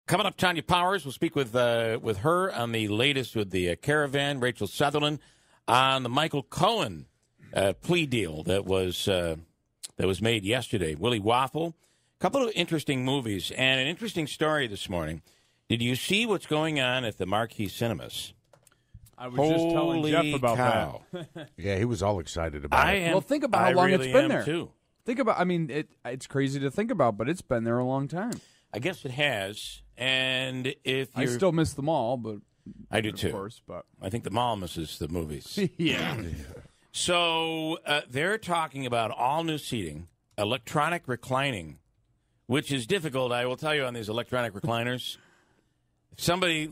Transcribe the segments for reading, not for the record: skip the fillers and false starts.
Coming up, Tanya Powers. We'll speak with her on the latest with the Caravan. Rachel Sutherland on the Michael Cohen plea deal that was made yesterday. Willie Waffle. A couple of interesting movies and an interesting story this morning. Did you see what's going on at the Marquee Cinemas? I was just telling Jeff about that. Yeah, he was all excited about it. Well, think about how long really it's been there. Too. Think about, it's crazy to think about, but it's been there a long time. I guess it has. And if I still miss the mall, but I do too. Of course, but I think the mall misses the movies. Yeah. So they're talking about all new seating, electronic reclining, which is difficult. I will tell you on these electronic recliners. If somebody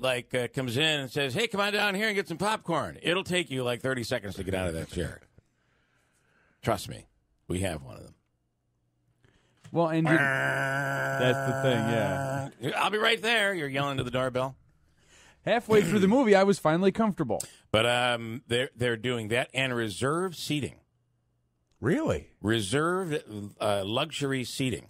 comes in and says, "Hey, come on down here and get some popcorn," it'll take you 30 seconds to get out of that chair. Trust me, we have one of them. Well, and that's the thing, yeah. I'll be right there. You're yelling to the doorbell. Halfway through the movie, I was finally comfortable. But they're doing that and reserved seating. Really? Reserved luxury seating.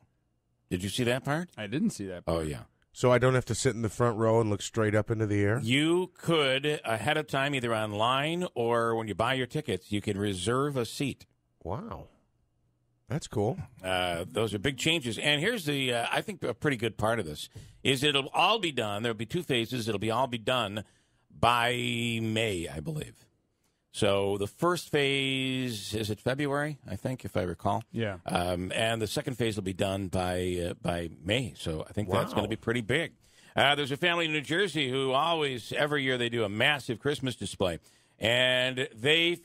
Did you see that part? I didn't see that part. Oh, yeah. So I don't have to sit in the front row and look straight up into the air? You could, ahead of time, either online or when you buy your tickets, you can reserve a seat. Wow. That's cool. Those are big changes. And here's the, I think, a pretty good part of this, is it'll all be done. There'll be 2 phases. It'll all be done by May, I believe. So the first phase, is it February, I think, if I recall? Yeah. And the second phase will be done by May. So I think that's going to be pretty big. There's a family in New Jersey who every year they do a massive Christmas display. And they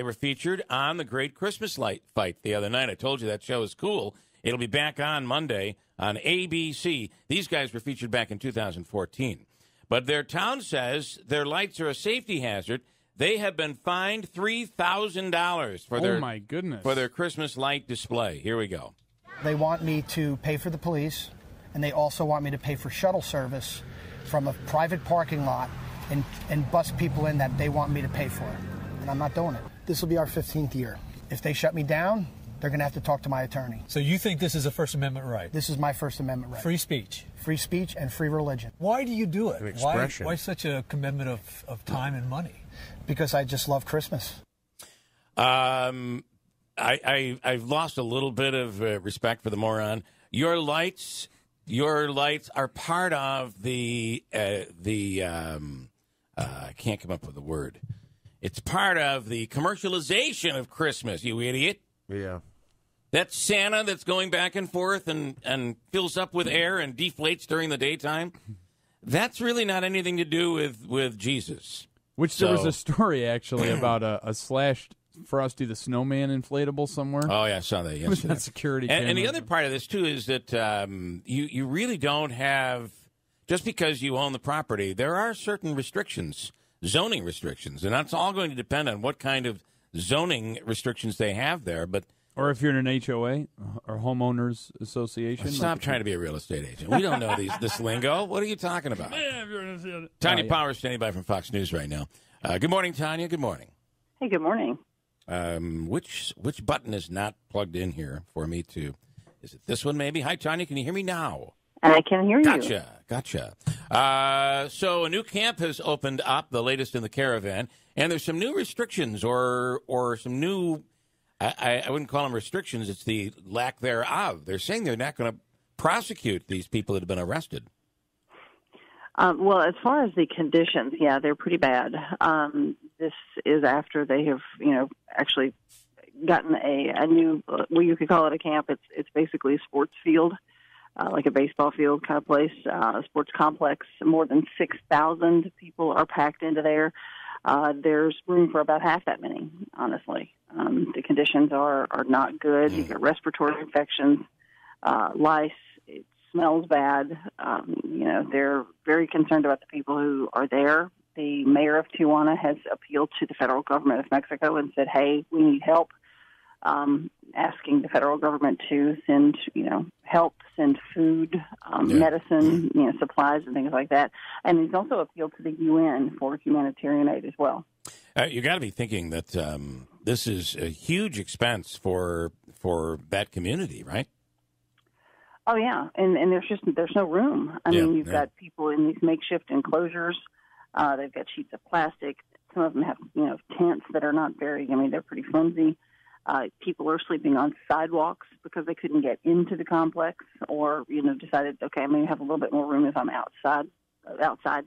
were featured on the Great Christmas Light Fight the other night. I told you that show is cool. It'll be back on Monday on ABC. These guys were featured back in 2014. But their town says their lights are a safety hazard. They have been fined $3,000 for their Christmas light display. Here we go. They want me to pay for the police, and they also want me to pay for shuttle service from a private parking lot and bus people in that they want me to pay for. And I'm not doing it. This will be our 15th year. If they shut me down, they're going to have to talk to my attorney. So you think this is a First Amendment right? This is my First Amendment right. Free speech. Free speech and free religion. Why do you do it? An expression. Why such a commitment of time and money? Because I just love Christmas. I've lost a little bit of respect for the moron. Your lights are part of the I can't come up with a word. It's part of the commercialization of Christmas, you idiot. Yeah. That Santa that's going back and forth and fills up with air and deflates during the daytime, that's really not anything to do with Jesus. There was a story, actually, about a slashed Frosty the Snowman inflatable somewhere. Oh, yeah, I saw that yesterday. It was on security camera. And the other part of this, too, is that you really don't have, just because you own the property, there are certain restrictions, zoning restrictions, and that's all going to depend on what kind of zoning restrictions they have there. Or if you're in an HOA or homeowners association. Stop trying to be a real estate agent. We don't know this lingo. What are you talking about? Tanya Powers standing by from Fox News right now. Good morning, Tanya. Good morning. Hey, good morning. Which button is not plugged in here for me to? Is it this one maybe? Hi, Tanya. Can you hear me now? I can hear you. Gotcha. So a new camp has opened up, the latest in the Caravan, and there's some new restrictions or some new. I wouldn't call them restrictions. It's the lack thereof. They're saying they're not going to prosecute these people that have been arrested. Well, as far as the conditions, yeah, they're pretty bad. This is after they have, actually gotten a new, well, you could call it a camp. It's basically a sports field, like a baseball field kind of place, a sports complex. More than 6,000 people are packed into there. There's room for about half that many, honestly. The conditions are not good. You get respiratory infections, lice. It smells bad. They're very concerned about the people who are there. The mayor of Tijuana has appealed to the federal government of Mexico and said, hey, we need help, asking the federal government to send, help, send food, medicine, supplies and things like that. And he's also appealed to the UN for humanitarian aid as well. You got to be thinking that this is a huge expense for that community, right? Oh yeah, and there's no room. I mean, you've got people in these makeshift enclosures. They've got sheets of plastic. Some of them have tents that are not very. I mean, they're pretty flimsy. People are sleeping on sidewalks because they couldn't get into the complex, or decided, okay, I may have a little bit more room if I'm outside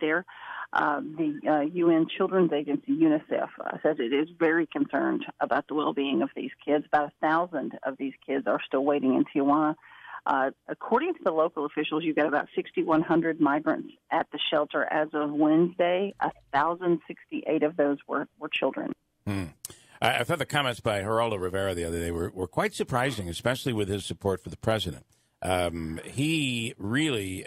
there. The UN Children's Agency, UNICEF, says it is very concerned about the well-being of these kids. About 1,000 of these kids are still waiting in Tijuana. According to the local officials, you've got about 6,100 migrants at the shelter as of Wednesday. 1,068 of those were children. I thought the comments by Geraldo Rivera the other day were quite surprising, especially with his support for the president. He really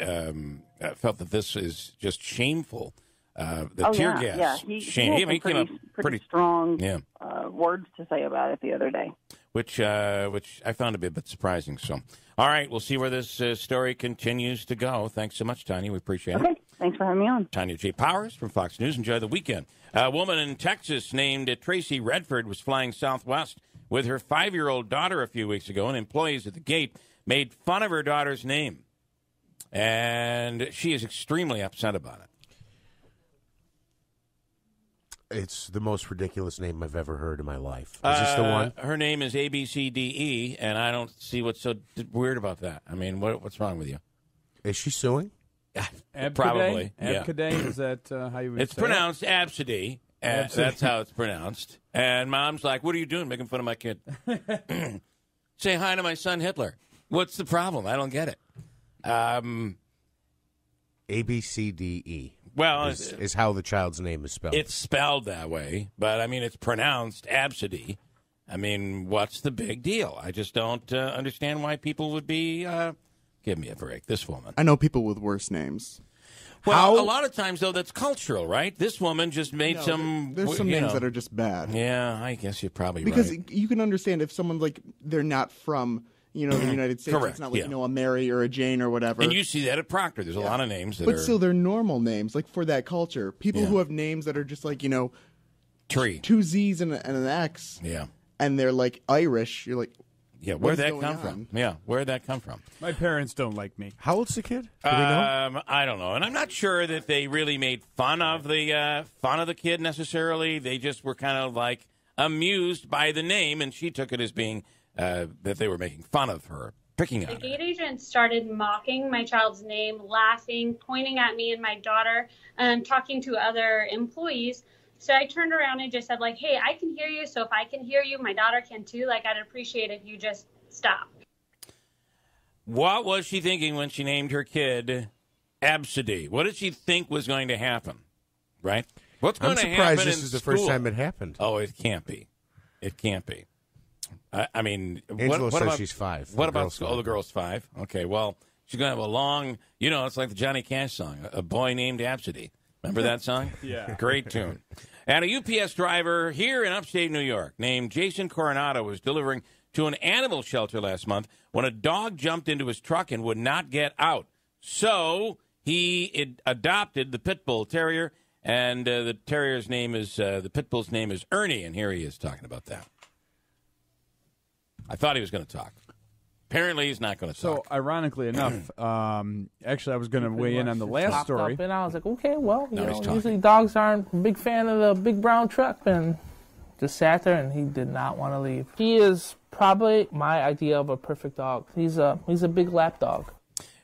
felt that this is just shameful. Tear gas. Yeah, he had pretty strong words to say about it the other day. Which I found to be a bit surprising. So, all right, we'll see where this story continues to go. Thanks so much, Tanya. We appreciate it. Okay, thanks for having me on. Tanya J. Powers from Fox News. Enjoy the weekend. A woman in Texas named Tracy Redford was flying Southwest with her 5-year-old daughter a few weeks ago, and employees at the gate made fun of her daughter's name. And she is extremely upset about it. It's the most ridiculous name I've ever heard in my life. Is this the one? Her name is ABCDE, and I don't see what's so weird about that. I mean, what's wrong with you? Is she suing? Probably. Abcade, is that how you would say It's pronounced Absidy. That's how it's pronounced. And Mom's like, what are you doing, making fun of my kid? Say hi to my son Hitler. What's the problem? I don't get it. ABCDE. Well, is how the child's name is spelled. It's spelled that way, but I mean, it's pronounced Absidy. I mean, what's the big deal? I just don't understand why people would be. Give me a break. This woman. I know people with worse names. Well, a lot of times, though, that's cultural, right? This woman just made some. There's some names that are just bad. Yeah, I guess you're probably because right. You can understand if someone's like they're not from the United States. Correct. It's not like a Mary or a Jane or whatever. And you see that at Proctor. There's a lot of names that but still, they're normal names, like for that culture. People who have names that are just like Tree, 2 Z's and an X. Yeah, and they're like Irish. You're like. Yeah, where'd that come from? Yeah, where'd that come from? My parents don't like me. How old's the kid? Do we know? I don't know, and I'm not sure that they really made fun of the kid necessarily. They just were kind of like amused by the name, and she took it as being that they were making fun of her, picking on her. The gate agent started mocking my child's name, laughing, pointing at me and my daughter, and talking to other employees. So I turned around and just said, like, hey, I can hear you. So if I can hear you, my daughter can too. Like, I'd appreciate if you just stop. What was she thinking when she named her kid Absidy? What did she think was going to happen? Right? What's going to happen? I'm surprised this is the first time it happened. Oh, it can't be. It can't be. I mean, Angelo what says about, she's 5. What about the girl's 5? Okay, well, she's going to have a long, it's like the Johnny Cash song, A Boy Named Absidy. Remember that song? Yeah. Great tune. And a UPS driver here in upstate New York named Jason Coronado was delivering to an animal shelter last month when a dog jumped into his truck and would not get out. So he adopted the pit bull terrier, and the terrier's name is, the pit bull's name is Ernie, and here he is talking about that. I thought he was going to talk. Apparently, he's not going to talk. So, ironically enough, actually, I was going to weigh in on the last story. Up and I was like, okay, well, usually dogs aren't a big fan of the big brown truck, and just sat there, and he did not want to leave. He is probably my idea of a perfect dog. He's a big lap dog.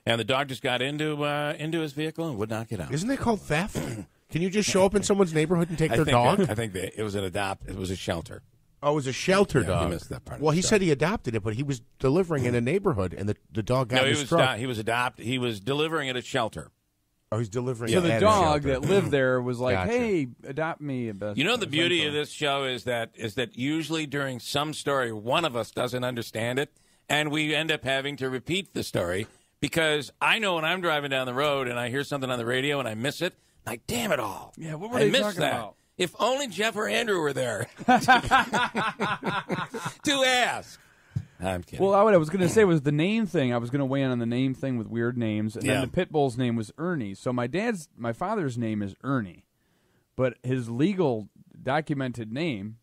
And the dog just got into his vehicle and would not get out. Isn't that called theft? Can you just show up in someone's neighborhood and take their dog? I think it was it was a shelter. Oh, it was a shelter dog. He missed that part. Well, he said he adopted it, but he was delivering in a neighborhood, and the dog got in his truck. He was delivering at a shelter. Oh, he's delivering. So the dog that lived there was like, Gotcha. "Hey, adopt me." The beauty of this show is that usually during some story, one of us doesn't understand it, and we end up having to repeat the story because I know when I'm driving down the road and I hear something on the radio and I miss it, like, damn it all! Yeah, what were they talking that. about? If only Jeff or Andrew were there to ask. I'm kidding. Well, what I was going to say was the name thing. I was going to weigh in on the name thing with weird names, and then the pit bull's name was Ernie. So my father's name is Ernie, but his legal documented name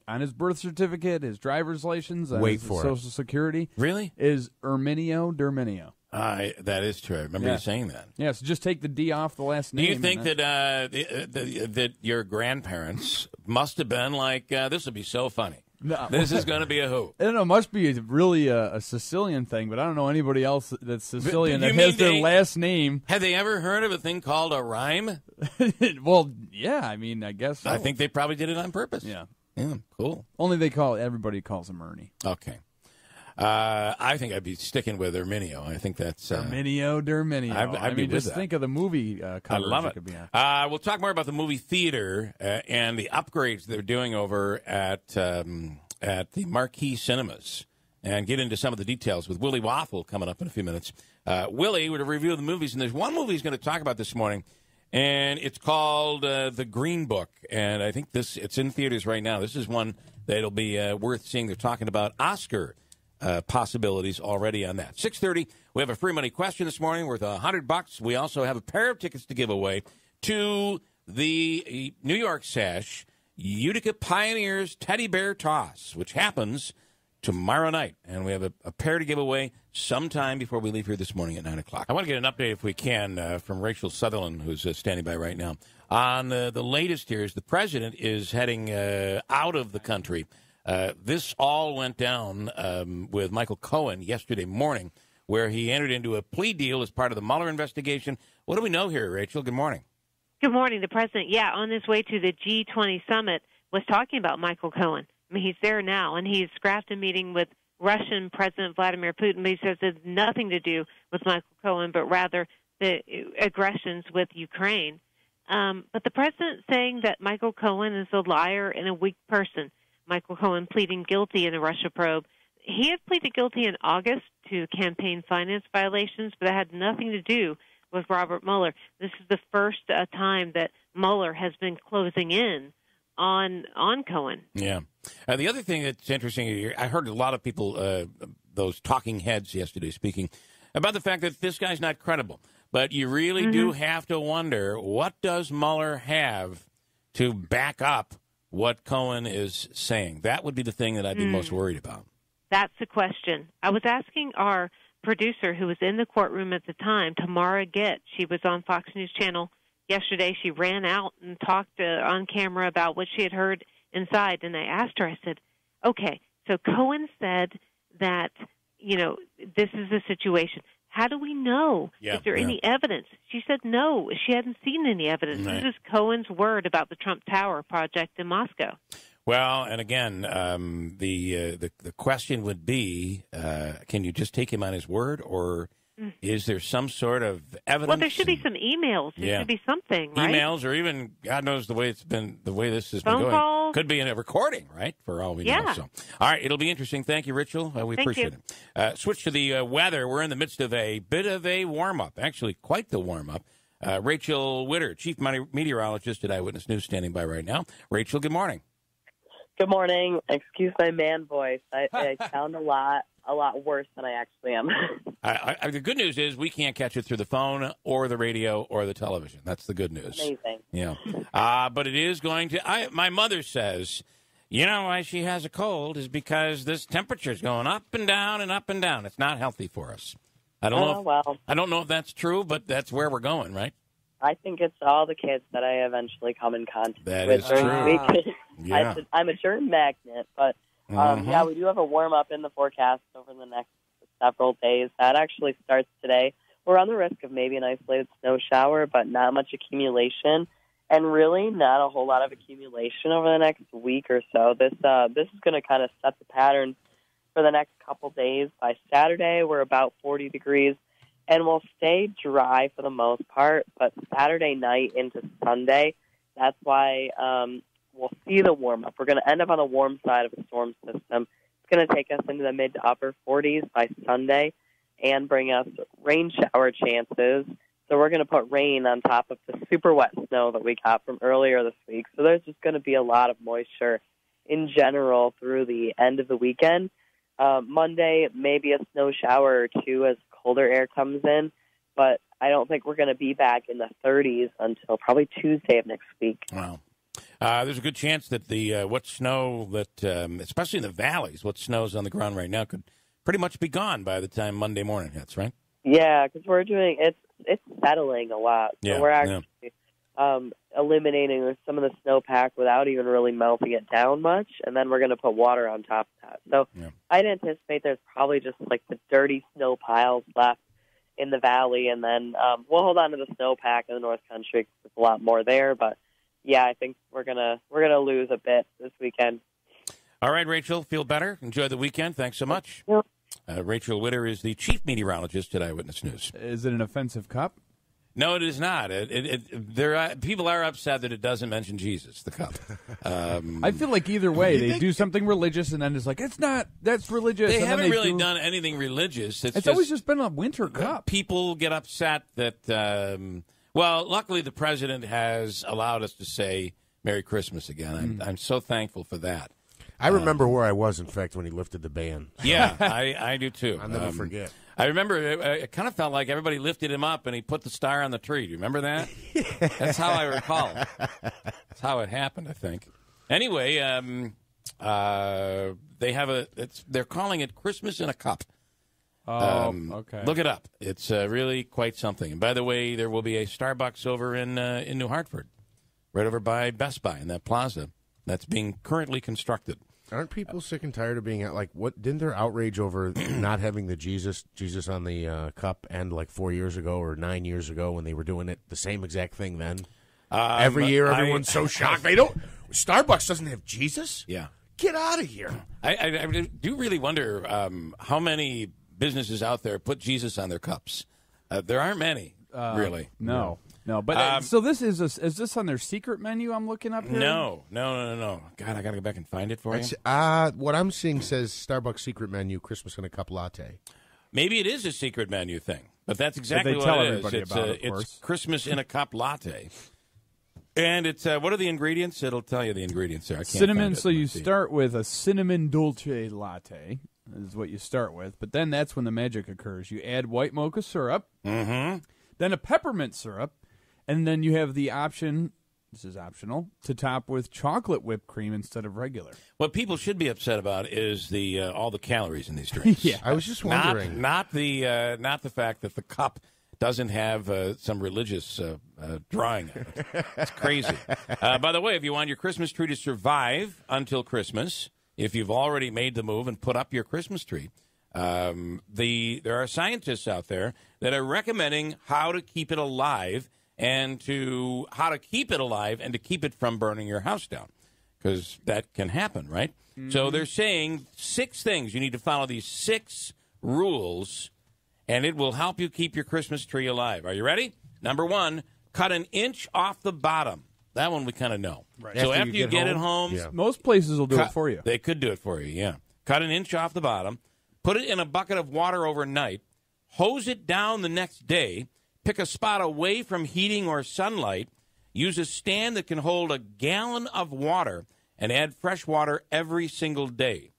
on his birth certificate, his driver's license, on his Social Security, really is Erminio Derminio. That is true. I remember you saying that. Yeah, so just take the D off the last name. Do you think that your grandparents must have been like, this would be so funny? No. This is going to be a who? I don't know. It must be really a Sicilian thing, but I don't know anybody else that's Sicilian that has their last name. Have they ever heard of a thing called a rhyme? Well, yeah. I mean, I guess so. I think they probably did it on purpose. Yeah. Yeah, cool. Only everybody calls him Ernie. Okay. I think I'd be sticking with Erminio. I think that's Erminio. I'd be just with think of the movie cover. I love it. Could be on. We'll talk more about the movie theater and the upgrades they're doing over at the Marquee Cinemas, and get into some of the details with Willie Waffle coming up in a few minutes. Willie would review the movies, and there's one movie he's going to talk about this morning, and it's called The Green Book, and I think it's in theaters right now. This is one that'll be worth seeing. They're talking about Oscar possibilities already on that. 6:30, we have a free money question this morning worth $100. We also have a pair of tickets to give away to the New York Sash Utica Pioneers Teddy Bear Toss, which happens tomorrow night. And we have a pair to give away sometime before we leave here this morning at 9 o'clock. I want to get an update, if we can, from Rachel Sutherland, who's standing by right now. On the latest here is the president is heading out of the country. This all went down with Michael Cohen yesterday morning, where he entered into a plea deal as part of the Mueller investigation. What do we know here, Rachel? Good morning. Good morning. The president, on his way to the G20 summit, was talking about Michael Cohen. I mean, he's there now, and he's scrapped a meeting with Russian President Vladimir Putin, but he says it has nothing to do with Michael Cohen, but rather the aggressions with Ukraine. But the president saying that Michael Cohen is a liar and a weak person. Michael Cohen pleading guilty in the Russia probe. He had pleaded guilty in August to campaign finance violations, but that had nothing to do with Robert Mueller. This is the first time that Mueller has been closing in on Cohen. Yeah. The other thing that's interesting, I heard a lot of people, those talking heads yesterday speaking about the fact that this guy's not credible. But you really do have to wonder, what does Mueller have to back up what Cohen is saying? That would be the thing that I'd be most worried about. That's the question. I was asking our producer, who was in the courtroom at the time, Tamara Gitt. She was on Fox News Channel yesterday. She ran out and talked on camera about what she had heard inside. And I asked her, I said, okay, so Cohen said that, this is the situation. How do we know? Is there any evidence? She said no. She hadn't seen any evidence. Right. This is Cohen's word about the Trump Tower project in Moscow. Well, and again, the question would be, can you just take him on his word, or is there some sort of evidence? Well, there should be some emails. There should be something, right? Emails, or even, God knows the way this has Phone been going. calls. Could be in a recording, right, for all we know. So, all right, it'll be interesting. Thank you, Rachel. We appreciate it. Switch to the weather. We're in the midst of a bit of a warm-up, actually quite the warm-up. Rachel Witter, chief meteorologist at Eyewitness News, standing by right now. Rachel, good morning. Good morning. Excuse my man voice. I sound a lot worse than I actually am. The good news is we can't catch it through the phone or the radio or the television. That's the good news. Amazing. Yeah. But it is going to... my mother says, why she has a cold is because this temperature's going up and down and up and down. It's not healthy for us. I don't know if that's true, but that's where we're going, right? I think it's all the kids that I eventually come in contact with. That is true. Yeah. I'm a germ magnet, but we do have a warm-up in the forecast over the next several days. That actually starts today. We're on the risk of maybe an isolated snow shower, but not much accumulation, and really not a whole lot of accumulation over the next week or so. This is going to kind of set the pattern for the next couple days. By Saturday, we're about 40 degrees. And we'll stay dry for the most part, but Saturday night into Sunday, that's why we'll see the warm-up. We're going to end up on the warm side of a storm system. It's going to take us into the mid to upper 40s by Sunday and bring us rain shower chances. So we're going to put rain on top of the super wet snow that we got from earlier this week. So there's just going to be a lot of moisture in general through the end of the weekend. Monday, maybe a snow shower or two as colder air comes in, but I don't think we're going to be back in the 30s until probably Tuesday of next week. Wow. There's a good chance that the what snow that, especially in the valleys, what snow's on the ground right now could pretty much be gone by the time Monday morning hits, right? Yeah, because we're doing it's settling a lot. So we're actually eliminating some of the snowpack without even really melting it down much, and then we're going to put water on top of that. So I'd anticipate there's probably just like the dirty snow piles left in the valley, and then we'll hold on to the snowpack in the North Country 'cause there's a lot more there. But yeah, I think we're gonna lose a bit this weekend. All right, Rachel, feel better. Enjoy the weekend. Thanks so much. Yep. Rachel Witter is the chief meteorologist at Eyewitness News. Is it an offensive cup? No, it is not. People are upset that it doesn't mention Jesus, the cup. I feel like either way, they do something religious, and then it's like, it's not, that's religious. They and haven't then really done anything religious. It's always just been a winter cup. People get upset that, well, luckily the president has allowed us to say Merry Christmas again. I'm so thankful for that. I remember where I was, in fact, when he lifted the ban. Yeah, I do too. I'll never forget. I remember it kind of felt like everybody lifted him up and he put the star on the tree. Do you remember that? That's how I recall it. That's how it happened, I think. Anyway, they have they're calling it Christmas in a Cup. Okay. Look it up. It's really quite something. And by the way, there will be a Starbucks over in New Hartford, right over by Best Buy in that plaza that's being currently constructed. Aren't people sick and tired of being at, like, what? Didn't their outrage over not having the Jesus on the cup end like 4 years ago or 9 years ago when they were doing it the same exact thing then? Every year, everyone's so shocked. Starbucks doesn't have Jesus? Yeah. Get out of here. I do really wonder how many businesses out there put Jesus on their cups. There aren't many, really. No. But so is this on their secret menu I'm looking up here? No. God, I got to go back and find it for you. What I'm seeing says Starbucks secret menu, Christmas in a Cup latte. Maybe it is a secret menu thing, but that's exactly what it is. It's Christmas in a Cup latte. And it's what are the ingredients? It'll tell you the ingredients there. I can't cinnamon. Find it. So you start with a cinnamon dolce latte. Is what you start with, but then that's when the magic occurs. You add white mocha syrup, then a peppermint syrup, and then you have the option. This is optional to top with chocolate whipped cream instead of regular. What people should be upset about is the all the calories in these drinks. Yeah, I was just wondering. Not the fact that the cup doesn't have some religious drawing on it. It's crazy. By the way, if you want your Christmas tree to survive until Christmas, if you've already made the move and put up your Christmas tree, there are scientists out there that are recommending how to keep it alive and to keep it from burning your house down, because that can happen, right? Mm-hmm. So they're saying 6 things. You need to follow these 6 rules, and it will help you keep your Christmas tree alive. Are you ready? Number 1, cut an inch off the bottom. That one we kind of know. Right. So after you get it home, most places will do it for you. They could do it for you, yeah. Cut an inch off the bottom, put it in a bucket of water overnight, hose it down the next day, pick a spot away from heating or sunlight, use a stand that can hold a gallon of water, and add fresh water every single day.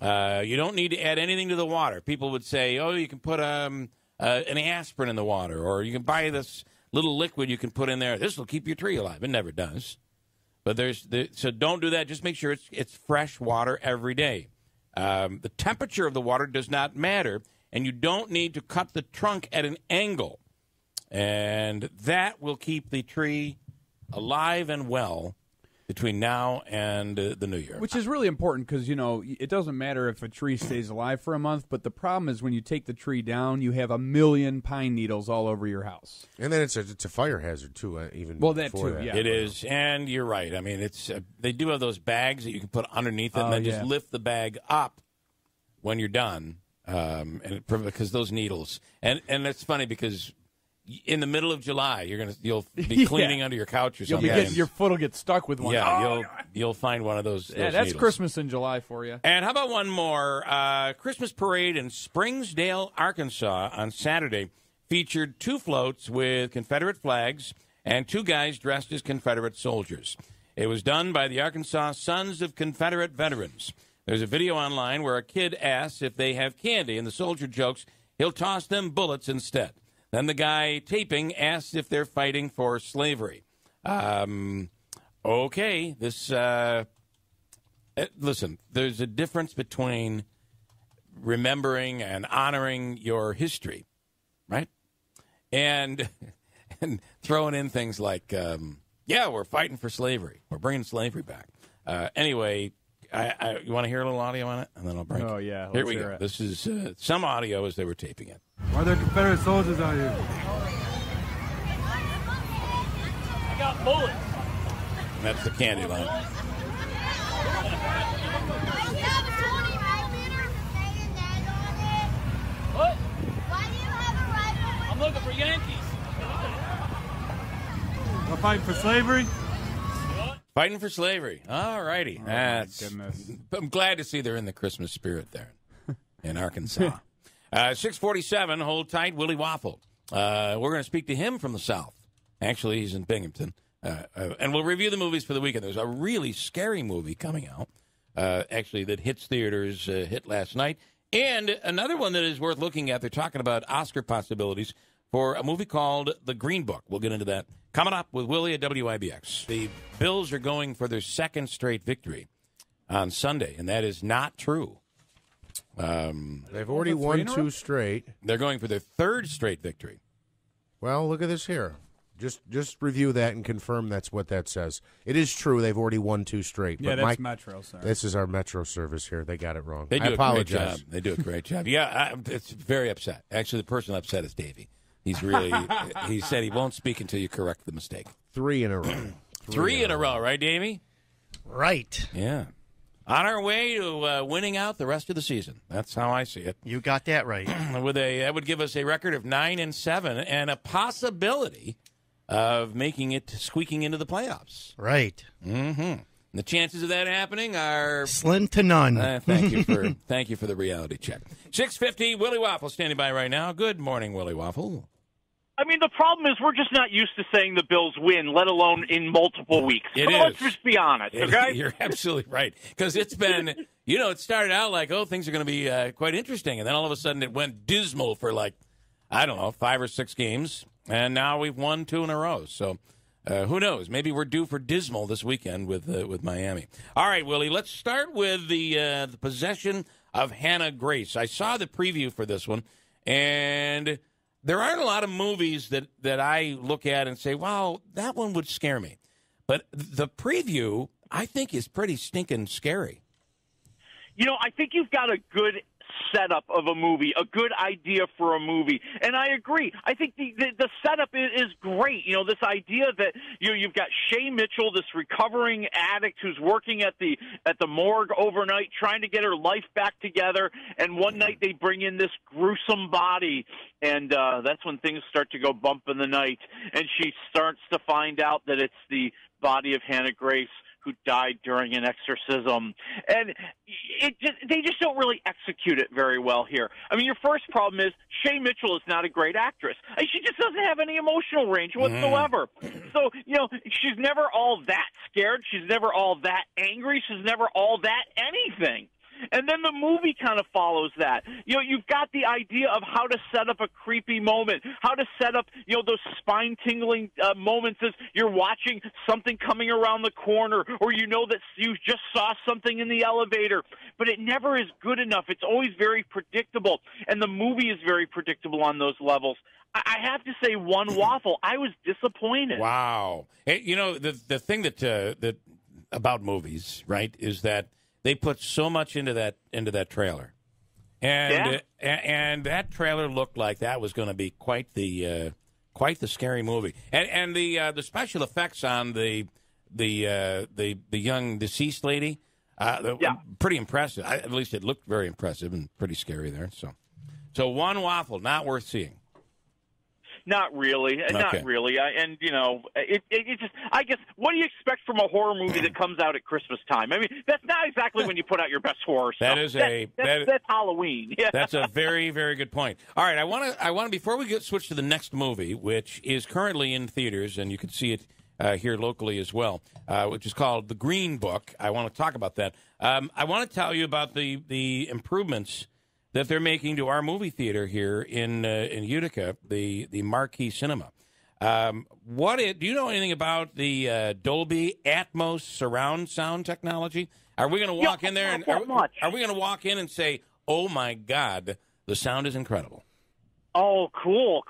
You don't need to add anything to the water. People would say, you can put an aspirin in the water, or you can buy this little liquid you can put in there. This will keep your tree alive. It never does. But so don't do that. Just make sure it's fresh water every day. The temperature of the water does not matter, and you don't need to cut the trunk at an angle. And that will keep the tree alive and well between now and the new year. Which is really important because, it doesn't matter if a tree stays alive for a month, but the problem is when you take the tree down, you have 1 million pine needles all over your house. And then it's a fire hazard, too, even that before too, that. yeah. It is, and you're right. I mean, they do have those bags that you can put underneath it and then just lift the bag up when you're done, because those needles. And it's funny because in the middle of July, you'll be cleaning under your couch or something. Your foot will get stuck with one. Yeah, you'll find one of those. That's needles. Christmas in July for you. And how about one more? Christmas parade in Springsdale, Arkansas on Saturday featured 2 floats with Confederate flags and 2 guys dressed as Confederate soldiers. It was done by the Arkansas Sons of Confederate Veterans. There's a video online where a kid asks if they have candy, and the soldier jokes he'll toss them bullets instead. Then the guy taping asks if they're fighting for slavery. Okay, listen, there's a difference between remembering and honoring your history right? And throwing in things like, we're fighting for slavery. We're bringing slavery back. Anyway, you want to hear a little audio on it? And then I'll bring it. Oh, yeah. Here we go. This is some audio as they were taping it. Why are there Confederate soldiers out here? I got bullets. And that's the candy line. What? Why do you have a rifle? I'm looking for Yankees. We're fighting for slavery? Fighting for slavery. All righty. Oh, my goodness. I'm glad to see they're in the Christmas spirit there in Arkansas. 647, hold tight, Willie Waffle. We're going to speak to him from the South. Actually, he's in Binghamton. And we'll review the movies for the weekend. There's a really scary movie coming out, actually, that hits theaters, hit last night. And another one that is worth looking at. They're talking about Oscar possibilities for a movie called The Green Book. We'll get into that coming up with Willie at WIBX. The Bills are going for their second straight victory on Sunday, and that is not true. They've already won 2 straight. They're going for their third straight victory. Well, look at this here. Just review that and confirm that's what that says. It is true. They've already won 2 straight. Yeah, but that's Metro, sorry. This is our Metro service here. They got it wrong. They do I apologize. A great job. They do a great job. Yeah, it's very upset. Actually, the person upset is Davey. He's really, he said he won't speak until you correct the mistake. 3 in a row. Three in a row, right, Davey? Right. Yeah. On our way to winning out the rest of the season. That's how I see it. You got that right. That would give us a record of 9-7 and a possibility of making it squeaking into the playoffs. Right. Mm-hmm. The chances of that happening are slim to none. Thank you for the reality check. 6:50, Willie Waffle standing by right now. Good morning, Willie Waffle. I mean, the problem is we're just not used to saying the Bills win, let alone in multiple weeks. Let's just be honest, okay? You're absolutely right. Because it's been, it started out like, things are going to be quite interesting. And then all of a sudden it went dismal for 5 or 6 games. And now we've won 2 in a row. So who knows? Maybe we're due for dismal this weekend with Miami. All right, Willie, let's start with the possession of Hannah Grace. I saw the preview for this one, and there aren't a lot of movies that I look at and say, wow, that one would scare me. But the preview, I think, is pretty stinking scary. I think you've got a good setup of a movie, a good idea for a movie. And I agree. I think the setup is great. This idea that you've got Shay Mitchell, this recovering addict who's working at the morgue overnight, trying to get her life back together, and one night they bring in this gruesome body, and that's when things start to go bump in the night, and she starts to find out that it's the body of Hannah Grace, who died during an exorcism. And they just don't really execute it very well here. I mean, your first problem is Shay Mitchell is not a great actress. She just doesn't have any emotional range whatsoever. So, she's never all that scared. She's never all that angry. She's never all that anything. And then the movie kind of follows that. You've got the idea of how to set up a creepy moment, how to set up, those spine-tingling moments as you're watching something coming around the corner, or that you just saw something in the elevator. But it never is good enough. It's always very predictable, and the movie is very predictable on those levels. I have to say, one waffle, I was disappointed. Wow. Hey, the thing that about movies, right, is that they put so much into that trailer, and that trailer looked like that was going to be quite the scary movie, and the special effects on the young deceased lady, pretty impressive. At least it looked very impressive and pretty scary there. So one waffle, not worth seeing. Not really. Okay. Not really. It just, I guess, what do you expect from a horror movie that comes out at Christmas time? I mean, that's not exactly when you put out your best horror stuff. That's Halloween. Yeah. That's a very, very good point. All right, I want to before we switch to the next movie, which is currently in theaters, and you can see it here locally as well, which is called The Green Book. I want to talk about that. I want to tell you about the improvements that they're making to our movie theater here in Utica, the Marquee Cinema. Do you know anything about the Dolby Atmos surround sound technology? Are we going to walk in there and are we going to walk in and say, "Oh my God, the sound is incredible"? Oh, cool.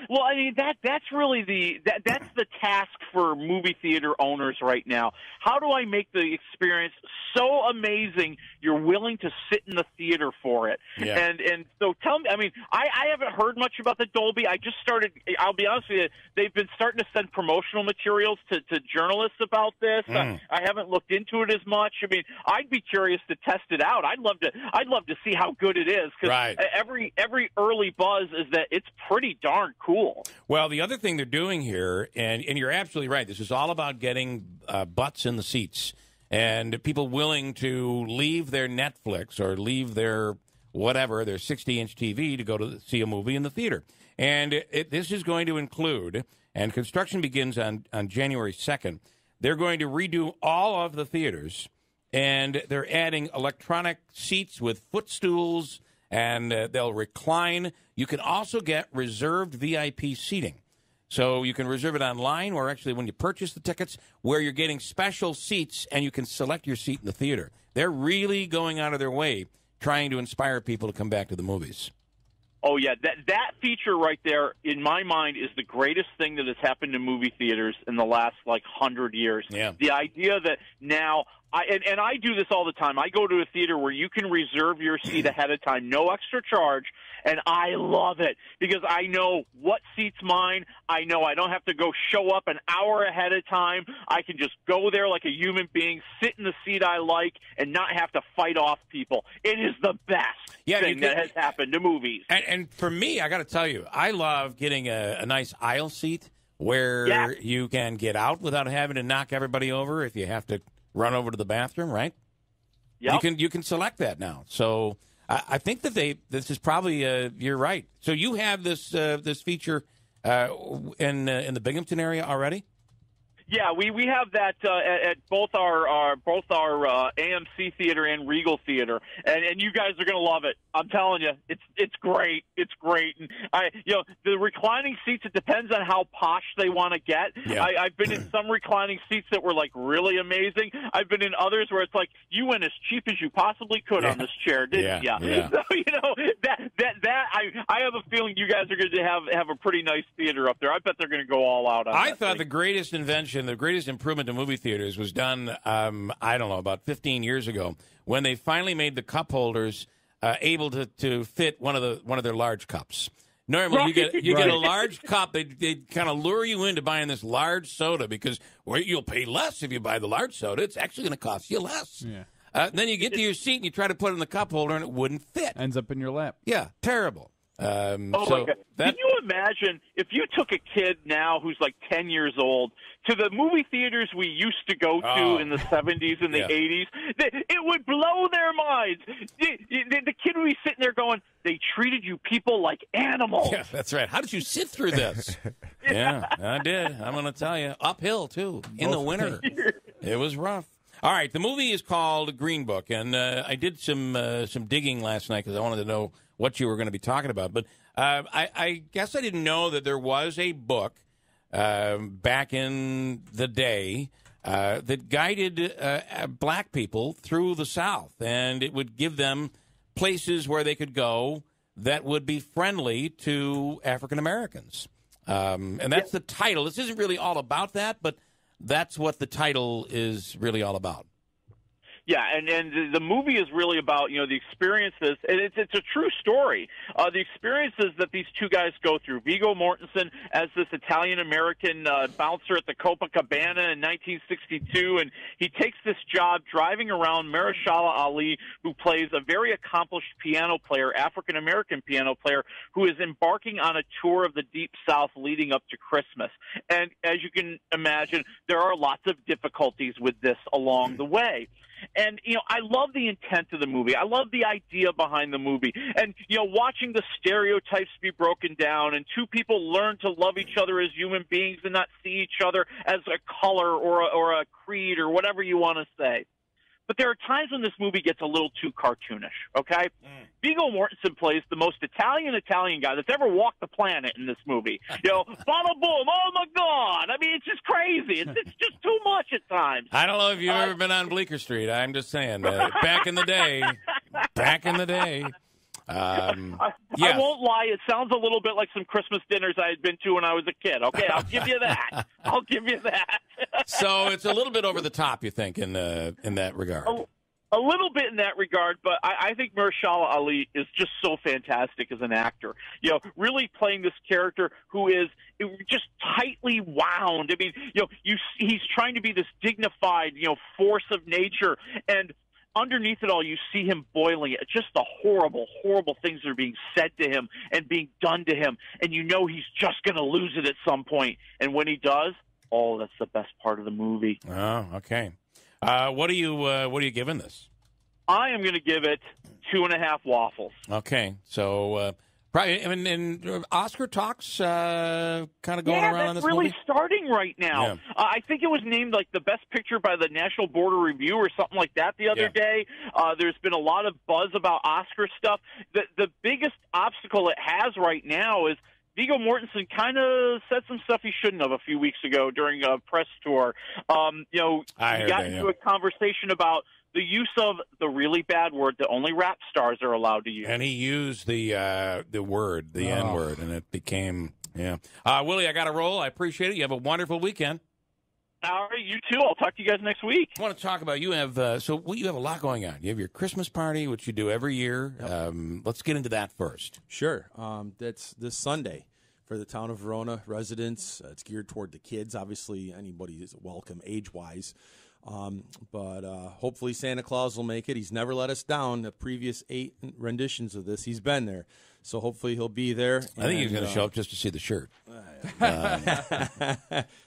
Well, I mean that's really that's the task for movie theater owners right now. How do I make the experience so amazing you're willing to sit in the theater for it? Yeah. And so tell me, I mean, I haven't heard much about the Dolby. I just started. I'll be honest with you, they've been starting to send promotional materials to journalists about this. I haven't looked into it as much. I mean, I'd be curious to test it out. I'd love to see how good it is, because every early buzz is that it's pretty darn cool. Well, the other thing they're doing here, and you're absolutely right, this is all about getting butts in the seats and people willing to leave their Netflix or leave their whatever, their 60-inch TV to go to see a movie in the theater. And this is going to include, and construction begins on January 2nd, they're going to redo all of the theaters, and they're adding electronic seats with footstools, and they'll recline. You can also get reserved VIP seating. So you can reserve it online, or actually when you purchase the tickets, where you're getting special seats and you can select your seat in the theater. They're really going out of their way trying to inspire people to come back to the movies. Oh, yeah. That feature right there, in my mind, is the greatest thing that has happened to movie theaters in the last, 100 years. Yeah. The idea that now... And I do this all the time. I go to a theater where you can reserve your seat ahead of time, no extra charge, and I love it because I know what seat's mine. I know I don't have to go show up an hour ahead of time. I can just go there like a human being, sit in the seat I like, and not have to fight off people. It is the best thing that has happened to movies. And for me, I got to tell you, I love getting a nice aisle seat where you can get out without having to knock everybody over if you have to run over to the bathroom, right? Yep. You can select that now. So I think that this is probably you're right. So you have this feature in the Binghamton area already? Yeah, we have that at both our AMC theater and Regal theater, and you guys are going to love it. I'm telling you, it's great. It's great. And the reclining seats, it depends on how posh they want to get. Yeah. I've been in some reclining seats that were really amazing. I've been in others where it's like you went as cheap as you possibly could on this chair, didn't you? Yeah. So I have a feeling you guys are going to have a pretty nice theater up there. I bet they're going to go all out on I that thought thing. the greatest invention, the greatest improvement to movie theaters was done, I don't know, about 15 years ago when they finally made the cup holders able to fit one of their large cups. Normally, you get a large cup. They kind of lure you into buying this large soda because you'll pay less if you buy the large soda. It's actually going to cost you less. Yeah. Then you get to your seat and you try to put it in the cup holder and it wouldn't fit. Ends up in your lap. Yeah, terrible. My God. Can you imagine if you took a kid now who's 10 years old to the movie theaters we used to go to in the 70s and the 80s? It would blow their minds. The kid would be sitting there going, they treated you people like animals. Yeah, that's right. How did you sit through this? Yeah, I did. I'm going to tell you. Uphill, too, in the winter. It was rough. All right, the movie is called Green Book, and I did some digging last night because I wanted to know what you were going to be talking about. But I guess I didn't know that there was a book back in the day that guided black people through the South, and it would give them places where they could go that would be friendly to African Americans. And that's the title. This isn't really all about that, but that's what the title is really all about. Yeah, and the movie is really about, the experiences, and it's a true story, the experiences that these two guys go through. Viggo Mortensen as this Italian-American bouncer at the Copacabana in 1962, and he takes this job driving around Mahershala Ali, who plays a very accomplished piano player, African-American piano player, who is embarking on a tour of the Deep South leading up to Christmas. And as you can imagine, there are lots of difficulties with this along the way. And, I love the intent of the movie. I love the idea behind the movie. And, watching the stereotypes be broken down and two people learn to love each other as human beings and not see each other as a color or a creed or whatever you want to say. But there are times when this movie gets a little too cartoonish, okay? Viggo Mortensen plays the most Italian guy that's ever walked the planet in this movie. Bada boom, oh my God. I mean, it's just crazy. It's just too much at times. I don't know if you've ever been on Bleecker Street. I'm just saying, back in the day. Yes. I won't lie. It sounds a little bit like some Christmas dinners I had been to when I was a kid. Okay, I'll give you that. I'll give you that. So it's a little bit over the top, you think, in that regard? A little bit in that regard, but I think Mahershala Ali is just so fantastic as an actor. You know, really playing this character who is just tightly wound. I mean, you know, he's trying to be this dignified, you know, force of nature, and underneath it all, you see him boiling it. Just the horrible, horrible things that are being said to him and being done to him, and you know he's just going to lose it at some point. And when he does, oh, that's the best part of the movie. Oh, okay. What are you giving this? I am going to give it 2.5 waffles. Okay, so probably and Oscar talks kind of going around on this really movie? starting right now. Yeah. I think it was named like the best picture by the National Border Review or something like that the other day. There's been a lot of buzz about Oscar stuff. The biggest obstacle it has right now is Viggo Mortensen kind of said some stuff he shouldn't have a few weeks ago during a press tour. You know, he got into a conversation about the use of the really bad word that only rap stars are allowed to use. And he used the word, the N-word, and it became, Willie, I got to roll. I appreciate it. You have a wonderful weekend. All right, you too. I'll talk to you guys next week. I want to talk about, you have you have a lot going on. You have your Christmas party, which you do every year. Yep. Let's get into that first. Sure. That's this Sunday for the town of Verona residents. It's geared toward the kids. Obviously, anybody is welcome age-wise. But hopefully Santa Claus will make it. He's never let us down. The previous 8 renditions of this, he's been there. So hopefully he'll be there. I think he's going to show up just to see the shirt.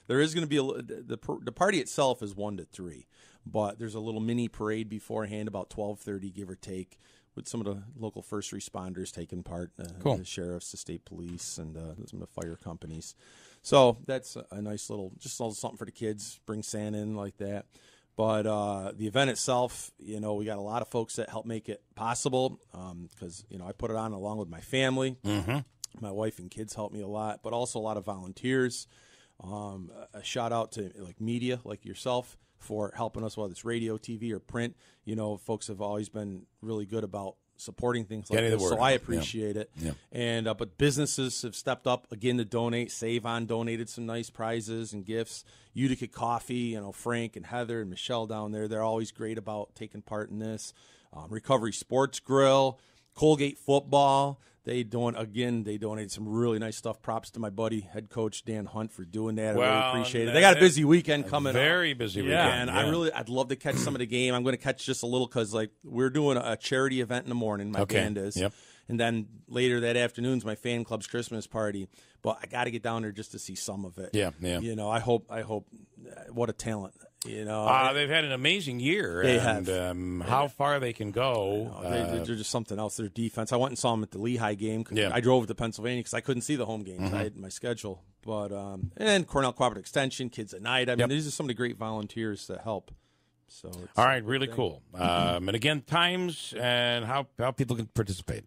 There is going to be the party itself is 1 to 3, but there's a little mini parade beforehand, about 12:30, give or take, with some of the local first responders taking part, cool. The sheriffs, the state police, and some of the fire companies. So that's a nice little, just a little something for the kids, bring Santa in like that. But the event itself, you know, we got a lot of folks that help make it possible because, you know, I put it on along with my family. Mm-hmm. My wife and kids help me a lot, but also a lot of volunteers. A shout out to like media like yourself for helping us, whether it's radio, TV, or print. You know, folks have always been really good about supporting things like this, so I appreciate it. Yeah. And but businesses have stepped up again to donate. Save On donated some nice prizes and gifts. Utica Coffee, you know, Frank and Heather and Michelle down there, they're always great about taking part in this. Recovery Sports Grill, Colgate Football, they donated some really nice stuff. Props to my buddy, head coach Dan Hunt, for doing that. I really appreciate it. They got a busy weekend coming up. Very busy weekend. And I'd love to catch some of the game. I'm going to catch just a little because like we're doing a charity event in the morning. My band is. Yep. And then later that afternoon's my fan club's Christmas party. But I got to get down there just to see some of it. Yeah. You know, I hope. What a talent. You know, they've had an amazing year. They have. How far they can go. They're just something else. Their defense. I went and saw them at the Lehigh game. Yeah. I drove to Pennsylvania because I couldn't see the home games. Mm-hmm. I had my schedule. But and Cornell Cooperative Extension, Kids at Night. I mean, these are some of the great volunteers that help. So all right, really cool. And again, times and how people can participate.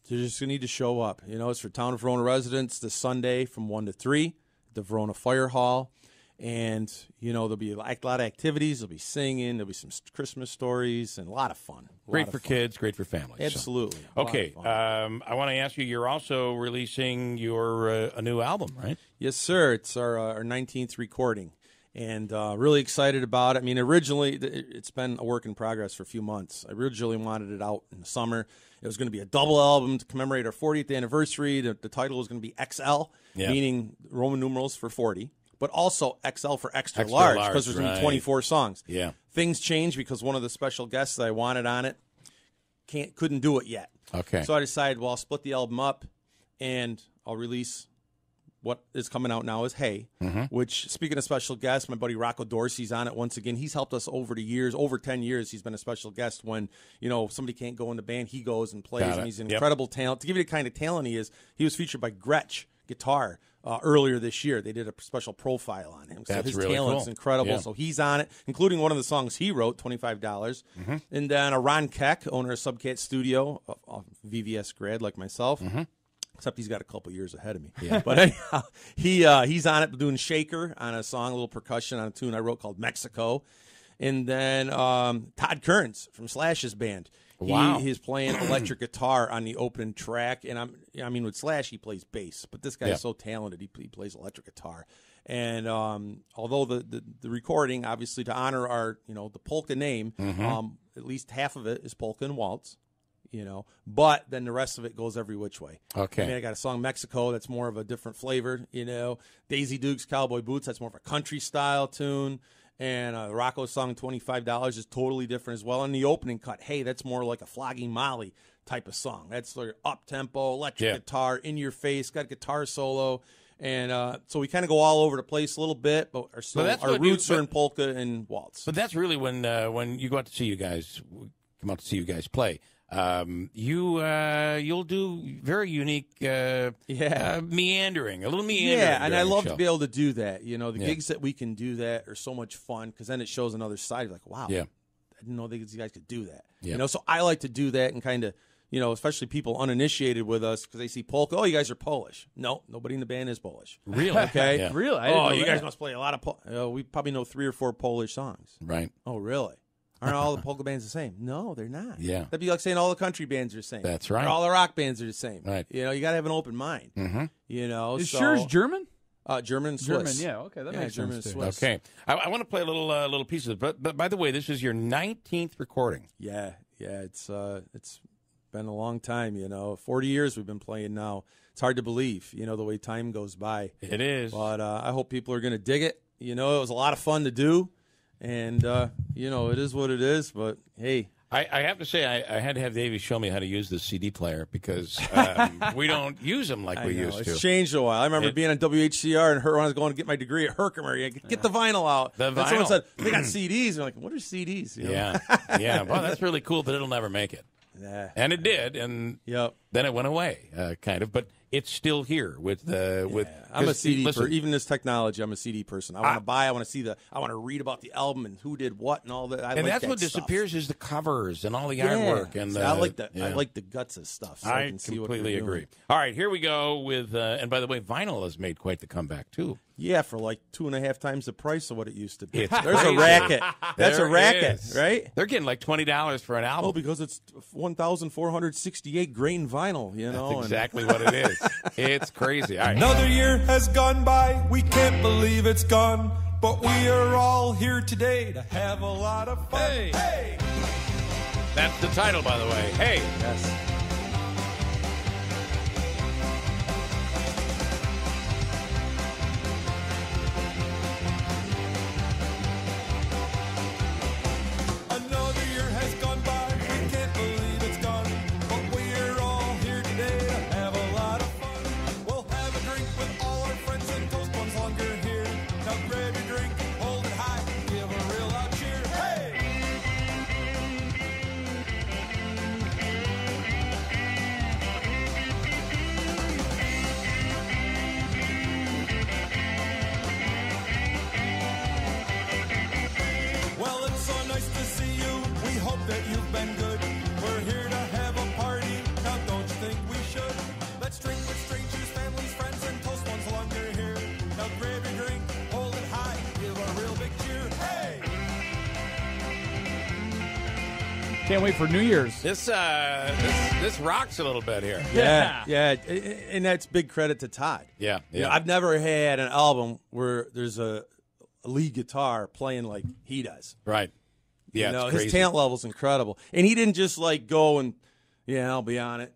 You just need to show up. You know, it's for Town of Verona residents this Sunday from 1 to 3 at the Verona Fire Hall. And, you know, there'll be a lot of activities. There'll be singing. There'll be some Christmas stories and a lot of fun. Great for kids, great for families. Absolutely. So. Okay. I want to ask you, you're also releasing your a new album, right? Yes, sir. It's our 19th recording. And really excited about it. I mean, originally, it's been a work in progress for a few months. I originally wanted it out in the summer. It was going to be a double album to commemorate our 40th anniversary. The title was going to be XL, meaning Roman numerals for 40, but also XL for extra large because there's going to be 24 songs. Yeah. Things changed because one of the special guests that I wanted on it couldn't do it yet. Okay. So I decided, well, I'll split the album up, and I'll release what is coming out now is Hey, which, speaking of special guests, my buddy Rocco Dorsey's on it once again. He's helped us over the years. Over 10 years, he's been a special guest. When, you know, somebody can't go in the band, he goes and plays, and he's an incredible talent. To give you the kind of talent he is, he was featured by Gretsch Guitar earlier this year. They did a special profile on him. So his really talent's cool. incredible. Yeah. So he's on it, including one of the songs he wrote, $25. And then Ron Keck, owner of Subcat Studio, a VVS grad like myself. Except he's got a couple years ahead of me. Yeah. But anyhow, he's on it doing shaker on a song, a little percussion on a tune I wrote called Mexico. And then Todd Kearns from Slash's band. Wow. He's playing electric guitar on the opening track, and with Slash he plays bass, but this guy is so talented. He plays electric guitar, and although the recording, obviously to honor our the polka name, at least half of it is polka and waltz. But then the rest of it goes every which way. Okay. I got a song Mexico that's more of a different flavor. Daisy Dukes Cowboy Boots, that's more of a country style tune. And Rocco's song $25 is totally different as well. And the opening cut, hey, that's more like a Flogging Molly type of song. That's like up tempo, electric guitar, in your face, got a guitar solo. And so we kind of go all over the place a little bit, but our roots are in polka and waltz. But that's really when you go out to see you guys, come out to see you guys play. You'll do very unique, meandering, a little meandering. Yeah, and I love to be able to do that. The gigs that we can do that are so much fun because then it shows another side. Like, wow, I didn't know these guys could do that. Yeah. So I like to do that and kind of, especially people uninitiated with us because they see polka. Oh, you guys are Polish. No, nobody in the band is Polish. Really? Okay. Yeah. Really? You guys must play a lot of. We probably know 3 or 4 Polish songs. Right. Oh, really? Aren't all the polka bands the same? No, they're not. Yeah. That'd be like saying all the country bands are the same. That's right. Or all the rock bands are the same. Right. You got to have an open mind. Mm-hmm. Is Scher's German? German and Swiss. German, yeah. Okay, that makes German sense and too. Swiss. Okay. I want to play a little piece of it. But by the way, this is your 19th recording. Yeah. It's been a long time. 40 years we've been playing now. It's hard to believe. The way time goes by. It is. But I hope people are going to dig it. It was a lot of fun to do. And, it is what it is, but hey. I have to say, I had to have Davey show me how to use the CD player because we don't use them like we used to. It's changed a while. I remember being on WHCR and when I was going to get my degree at Herkimer, get the vinyl out. And someone said, they got CDs. And I'm like, what are CDs? Yeah. Well, that's really cool, but it'll never make it. Yeah. And it did, and then it went away, kind of. But it's still here with I'm a CD person. Even this technology, I'm a CD person. I want to buy. I want to see I want to read about the album and who did what and all that. And that's what disappears is the covers and all the artwork. And I like that. I like the guts of stuff. So I can see completely agree. All right, here we go with. And by the way, vinyl has made quite the comeback too. Yeah, for like 2.5 times the price of what it used to be. It's There's crazy. a racket. That's There a racket, is. right? They're getting like $20 for an album. Oh, because it's 1,468 grain vinyl. That's exactly what it is. It's crazy. All right. Another year has gone by. We can't believe it's gone, but we are all here today to have a lot of fun. Hey. That's the title, by the way. Hey. Yes. Another year has gone by. We can't believe it's gone, but we are all here today to have a lot of fun. We'll have a drink with all our friends and toast ones longer here. Now grab your drink, hold it high, give a real loud cheer. Hey! Well, it's so nice to see you. We hope that you've been good. We're here to have a party. Now, don't you think we should? Let's drink with strangers, families, friends, and toast ones longer here. Now, grab your drink, hold it high, give a real big cheer. Hey! Can't wait for New Year's. This rocks a little bit here. Yeah, and that's big credit to Todd. Yeah. I've never had an album where there's a lead guitar playing like he does. Right. Yeah, it's his crazy. talent level's incredible, and he didn't just like go and I'll be on it.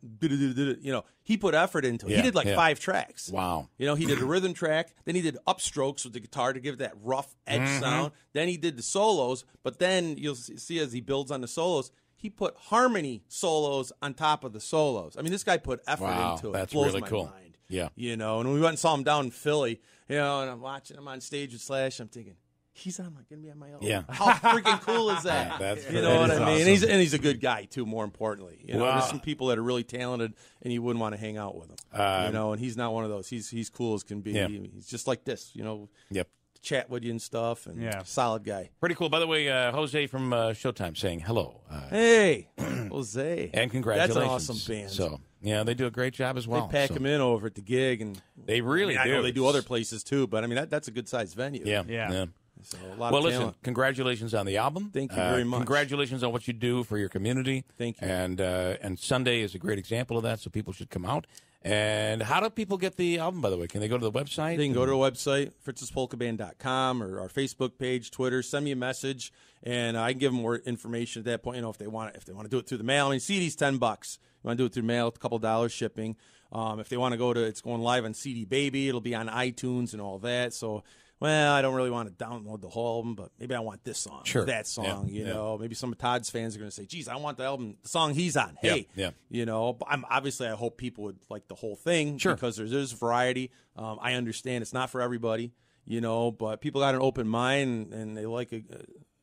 He put effort into it. He did like 5 tracks. Wow. He did a rhythm track, then he did upstrokes with the guitar to give it that rough edge sound. Then he did the solos, but then you'll see as he builds on the solos, he put harmony solos on top of the solos. I mean, this guy put effort into it. That's Blows really my cool. mind. Yeah. And we went and saw him down in Philly, and I'm watching him on stage with Slash. I'm thinking, he's going to be on my own. Yeah. How freaking cool is that? That's you know what I mean? awesome. And he's a good guy, too, more importantly. Wow. There's some people that are really talented, and you wouldn't want to hang out with them. And he's not one of those. He's cool as can be. Yeah. He's just like this, Yep. chat with you and stuff, and solid guy. Pretty cool. By the way, Jose from Showtime saying hello. Hey, Jose. And congratulations. That's an awesome band. So, yeah, they do a great job as well. They pack him in over at the gig, and they really do. I know they do other places, too, but, I mean, that's a good-sized venue. Yeah. So a lot of talent. Listen, congratulations on the album. Thank you very much. Congratulations on what you do for your community. Thank you. And Sunday is a great example of that, so people should come out. And how do people get the album, by the way? Can they go to the website? They can go to our website, fritzspolkaband.com, or our Facebook page, Twitter. Send me a message, and I can give them more information at that point. If they want to do it through the mail. I mean, CD's $10. You want to do it through mail, a couple dollars shipping. If they want to go to, it's going live on CD Baby. It'll be on iTunes and all that. So, well, I don't really want to download the whole album, but maybe I want this song, sure, that song. You know, maybe some of Todd's fans are going to say, "Geez, I want the album, the song he's on." Hey, you know, but I hope people would like the whole thing, sure, because there's variety. I understand it's not for everybody, you know, but people got an open mind and they like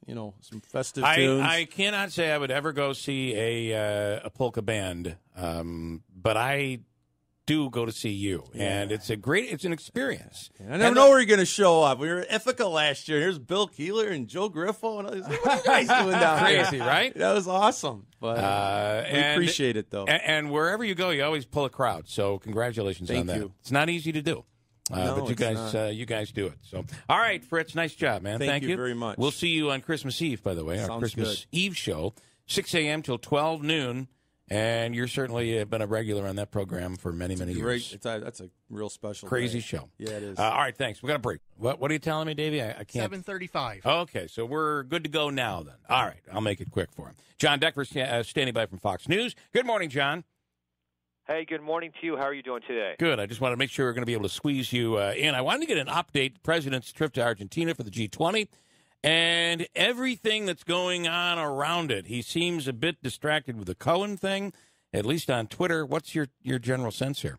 some festive tunes. I cannot say I would ever go see a polka band, but I do go to see you, and it's an experience. I never know where you're going to show up. We were at Ithaca last year. Here's Bill Keeler and Joe Griffo, and I was like, what are you guys doing down there? Crazy, right? That was awesome. But we appreciate it, though. And wherever you go, you always pull a crowd. So congratulations on that. Thank you. It's not easy to do. No, but you guys do it. So, all right, Fritz, nice job, man. Thank you very much. We'll see you on Christmas Eve, by the way, our Christmas Eve show, 6 a.m. till 12 noon. And you're certainly been a regular on that program for many, many years. That's a real special crazy day. show. Yeah, it is. All right, thanks. We got a break. What are you telling me, Davey? I can't. 7:35. Okay, so we're good to go now then. All right, I'll make it quick for him. John Decker standing by from Fox News. Good morning, John. Hey, good morning to you. How are you doing today? Good. I just want to make sure we're going to be able to squeeze you in. I wanted to get an update. The president's trip to Argentina for the G20 and everything that's going on around it. He seems a bit distracted with the Cohen thing, at least on Twitter. What's your general sense here?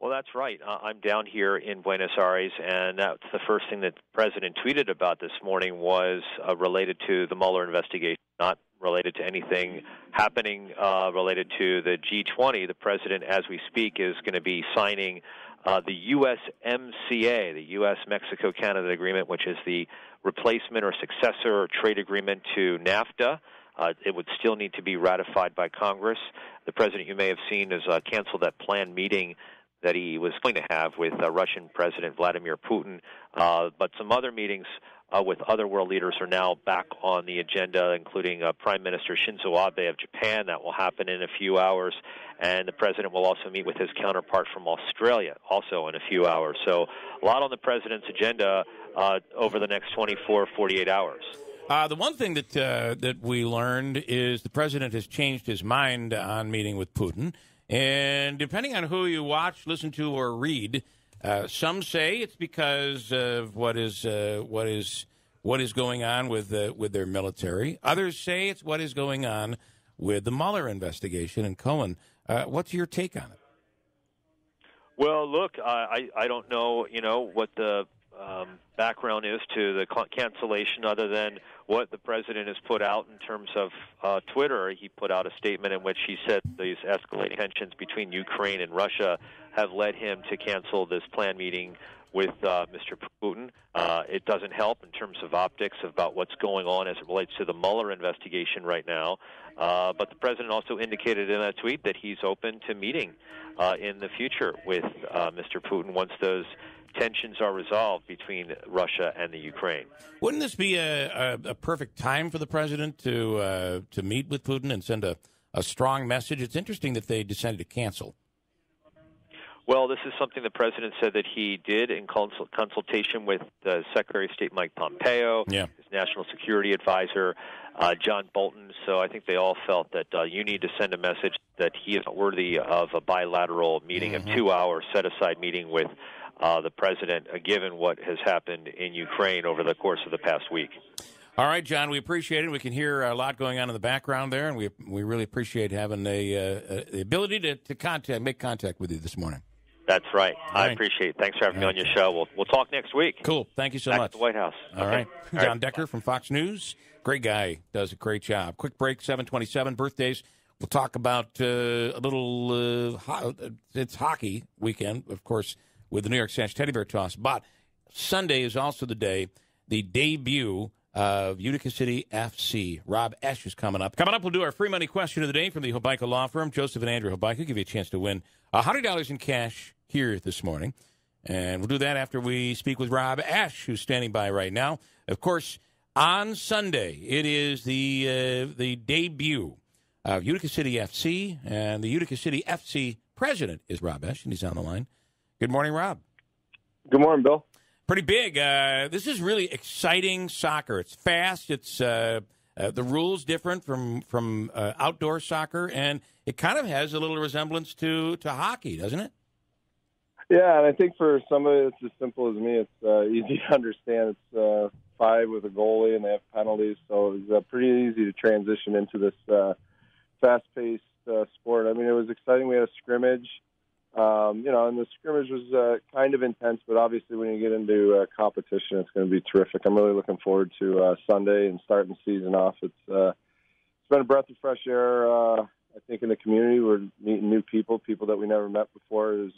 Well, that's right. I'm down here in Buenos Aires, and that's the first thing that the president tweeted about this morning was related to the Mueller investigation, not related to anything happening related to the G20. The president, as we speak, is going to be signing the USMCA, the U.S.-Mexico-Canada Agreement, which is the replacement or successor or trade agreement to NAFTA. It would still need to be ratified by Congress. The president, you may have seen, has canceled that planned meeting that he was going to have with Russian President Vladimir Putin. But some other meetings with other world leaders are now back on the agenda, including Prime Minister Shinzo Abe of Japan. That will happen in a few hours. And the president will also meet with his counterpart from Australia, also in a few hours. So a lot on the president's agenda over the next 24, 48 hours. The one thing that we learned is the president has changed his mind on meeting with Putin. And depending on who you watch, listen to, or read, some say it's because of what is going on with their military. Others say it's what is going on with the Mueller investigation and Cohen. What's your take on it? Well, look, I don't know, what the background is to the cancellation other than what the president has put out in terms of Twitter. He put out a statement in which he said these escalating tensions between Ukraine and Russia have led him to cancel this planned meeting with Mr. Putin. It doesn't help in terms of optics about what's going on as it relates to the Mueller investigation right now. But the president also indicated in that tweet that he's open to meeting in the future with Mr. Putin once those tensions are resolved between Russia and the Ukraine. Wouldn't this be a perfect time for the president to meet with Putin and send a strong message? It's interesting that they decided to cancel. Well, this is something the president said that he did in consultation with the Secretary of State Mike Pompeo, his national security advisor, John Bolton. So I think they all felt that you need to send a message that he is worthy of a bilateral meeting, a 2-hour set-aside meeting with the president, given what has happened in Ukraine over the course of the past week. All right, John, we appreciate it. We can hear a lot going on in the background there, and we really appreciate having the ability to make contact with you this morning. That's right. All I right. appreciate it. Thanks for having me on your show. We'll talk next week. Cool. Thank you so Back much. At the White House. All Okay. right. John Decker from Fox News. Great guy. Does a great job. Quick break, 7:27, birthdays. We'll talk about a little, it's hockey weekend, of course, with the New York Sash Teddy Bear Toss. But Sunday is also the debut of Utica City FC. Rob Esch is coming up. Coming up, we'll do our free money question of the day from the Hobeika Law Firm. Joseph and Andrew Hobeika give you a chance to win $100 in cash here this morning. And we'll do that after we speak with Rob Ash, who's standing by right now. Of course, on Sunday, it is the debut of Utica City FC, and the Utica City FC president is Rob Ash, and he's on the line. Good morning, Rob. Good morning, Bill. Pretty big. This is really exciting soccer. It's fast. It's the rules different from outdoor soccer, and it kind of has a little resemblance to hockey, doesn't it? Yeah, and I think for somebody that's as simple as me, it's easy to understand. It's 5 with a goalie, and they have penalties, so it's pretty easy to transition into this fast-paced sport. I mean, it was exciting. We had a scrimmage, and the scrimmage was kind of intense, but obviously when you get into competition, it's going to be terrific. I'm really looking forward to Sunday and starting the season off. It's been a breath of fresh air, I think, in the community. We're meeting new people that we never met before.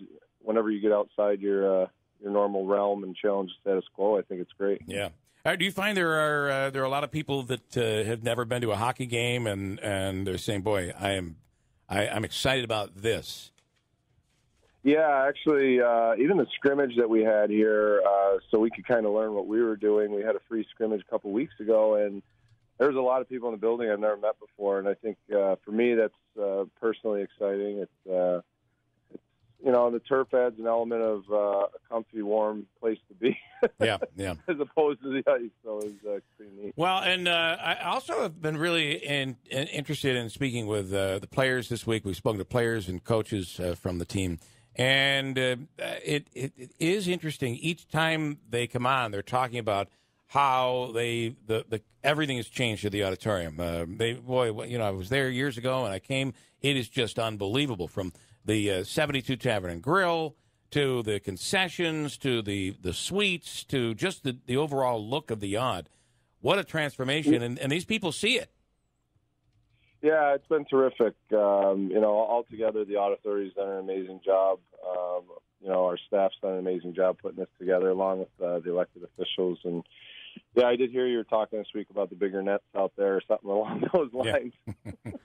Whenever you get outside your normal realm and challenge the status quo, I think it's great. Yeah. Do you find there are a lot of people that have never been to a hockey game and they're saying, "Boy, I'm excited about this"? Yeah, actually, even the scrimmage that we had here, so we could kind of learn what we were doing. We had a free scrimmage a couple weeks ago, and there was a lot of people in the building I've never met before. And I think for me, that's personally exciting. It's the turf adds an element of a comfy, warm place to be. Yeah. As opposed to the ice, so it's pretty neat. Well, and I also have been really interested in speaking with the players this week. We've spoken to players and coaches from the team, and it is interesting. Each time they come on, they're talking about how the everything has changed at the auditorium. I was there years ago, and I came. It is just unbelievable, from the 72 Tavern and Grill to the concessions to the suites to just the overall look of the yard. What a transformation, and these people see it. Yeah, it's been terrific. Altogether, the audit authority's done an amazing job. Our staff's done an amazing job putting this together, along with the elected officials. And yeah, I did hear you were talking this week about the bigger nets out there, or something along those lines.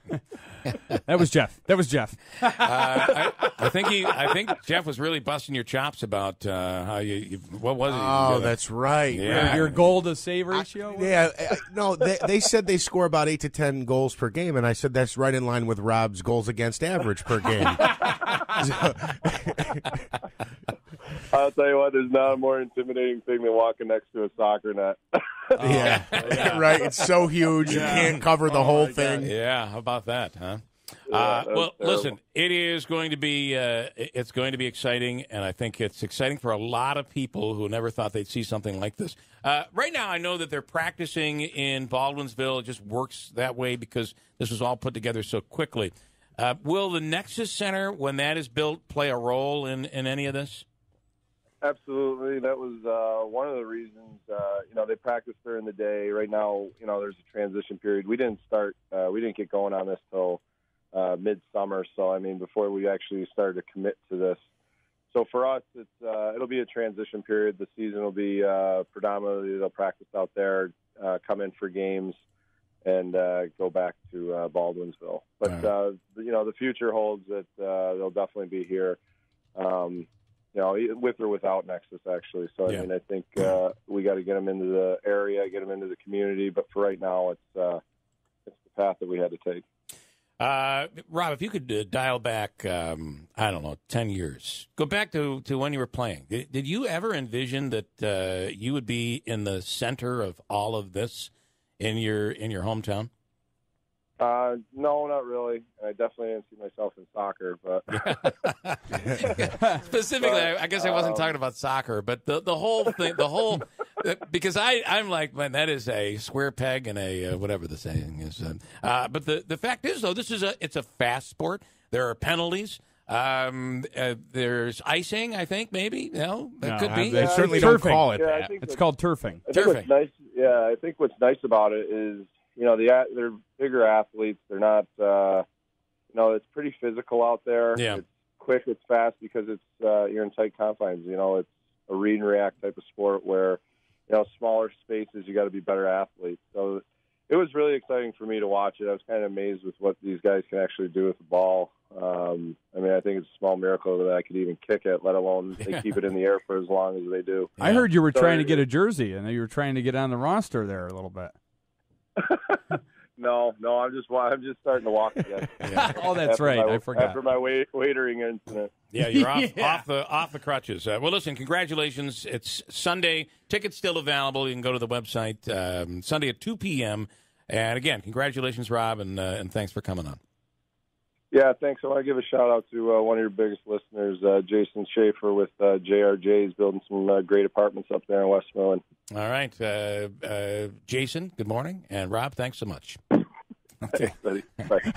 Yeah. That was Jeff. I think Jeff was really busting your chops about how you what was it? Oh, that's right. Yeah. Your goal to save ratio? No, they said they score about 8 to 10 goals per game, and I said that's right in line with Rob's goals against average per game. I'll tell you what, there's not a more intimidating thing than walking next to a soccer net. Yeah, right. It's so huge, you can't cover the whole thing. Yeah, how about that, huh? Well, listen, it is going to be exciting, and I think it's exciting for a lot of people who never thought they'd see something like this. Right now, I know that they're practicing in Baldwinsville. It just works that way because this was all put together so quickly. Will the Nexus Center, when that is built, play a role in any of this? Absolutely. That was one of the reasons, they practice during the day. Right now, there's a transition period. We didn't get going on this till midsummer. So, before we actually started to commit to this. So for us, it'll be a transition period. The season will be predominantly they'll practice out there, come in for games, and go back to Baldwinsville. But, the future holds that they'll definitely be here. With or without Nexus, actually. So, I think we got to get them into the area, get them into the community. But for right now, it's the path that we had to take. Rob, if you could dial back, 10 years. Go back to when you were playing. Did you ever envision that you would be in the center of all of this in your hometown? No, not really. I definitely didn't see myself in soccer, but specifically, I guess I wasn't talking about soccer, but the whole thing, because I'm like, man, that is a square peg and a whatever the saying is. But the fact is, though, it's a fast sport. There are penalties. There's icing, I think, maybe. That could be. They certainly don't call it that. It's called turfing. I think what's nice about it is, they're bigger athletes. They're not, it's pretty physical out there. Yeah. It's quick, it's fast because it's you're in tight confines. It's a read and react type of sport where, smaller spaces, you got to be better athletes. So it was really exciting for me to watch it. I was kind of amazed with what these guys can actually do with the ball. I mean, I think it's a small miracle that I could even kick it, let alone they keep it in the air for as long as they do. I heard you were trying to get a jersey, and you were trying to get on the roster there a little bit. No, I'm just starting to walk again. Oh, that's right. I forgot. After my waitering incident. Yeah, you're off the crutches. Well, listen, congratulations. It's Sunday. Tickets still available. You can go to the website Sunday at 2 p.m. And again, congratulations, Rob, and thanks for coming on. Yeah, thanks. I want to give a shout-out to one of your biggest listeners, Jason Schaefer with JRJ. He's building some great apartments up there in Westmoreland. All right. Jason, good morning. And Rob, thanks so much. Okay. Thanks, buddy.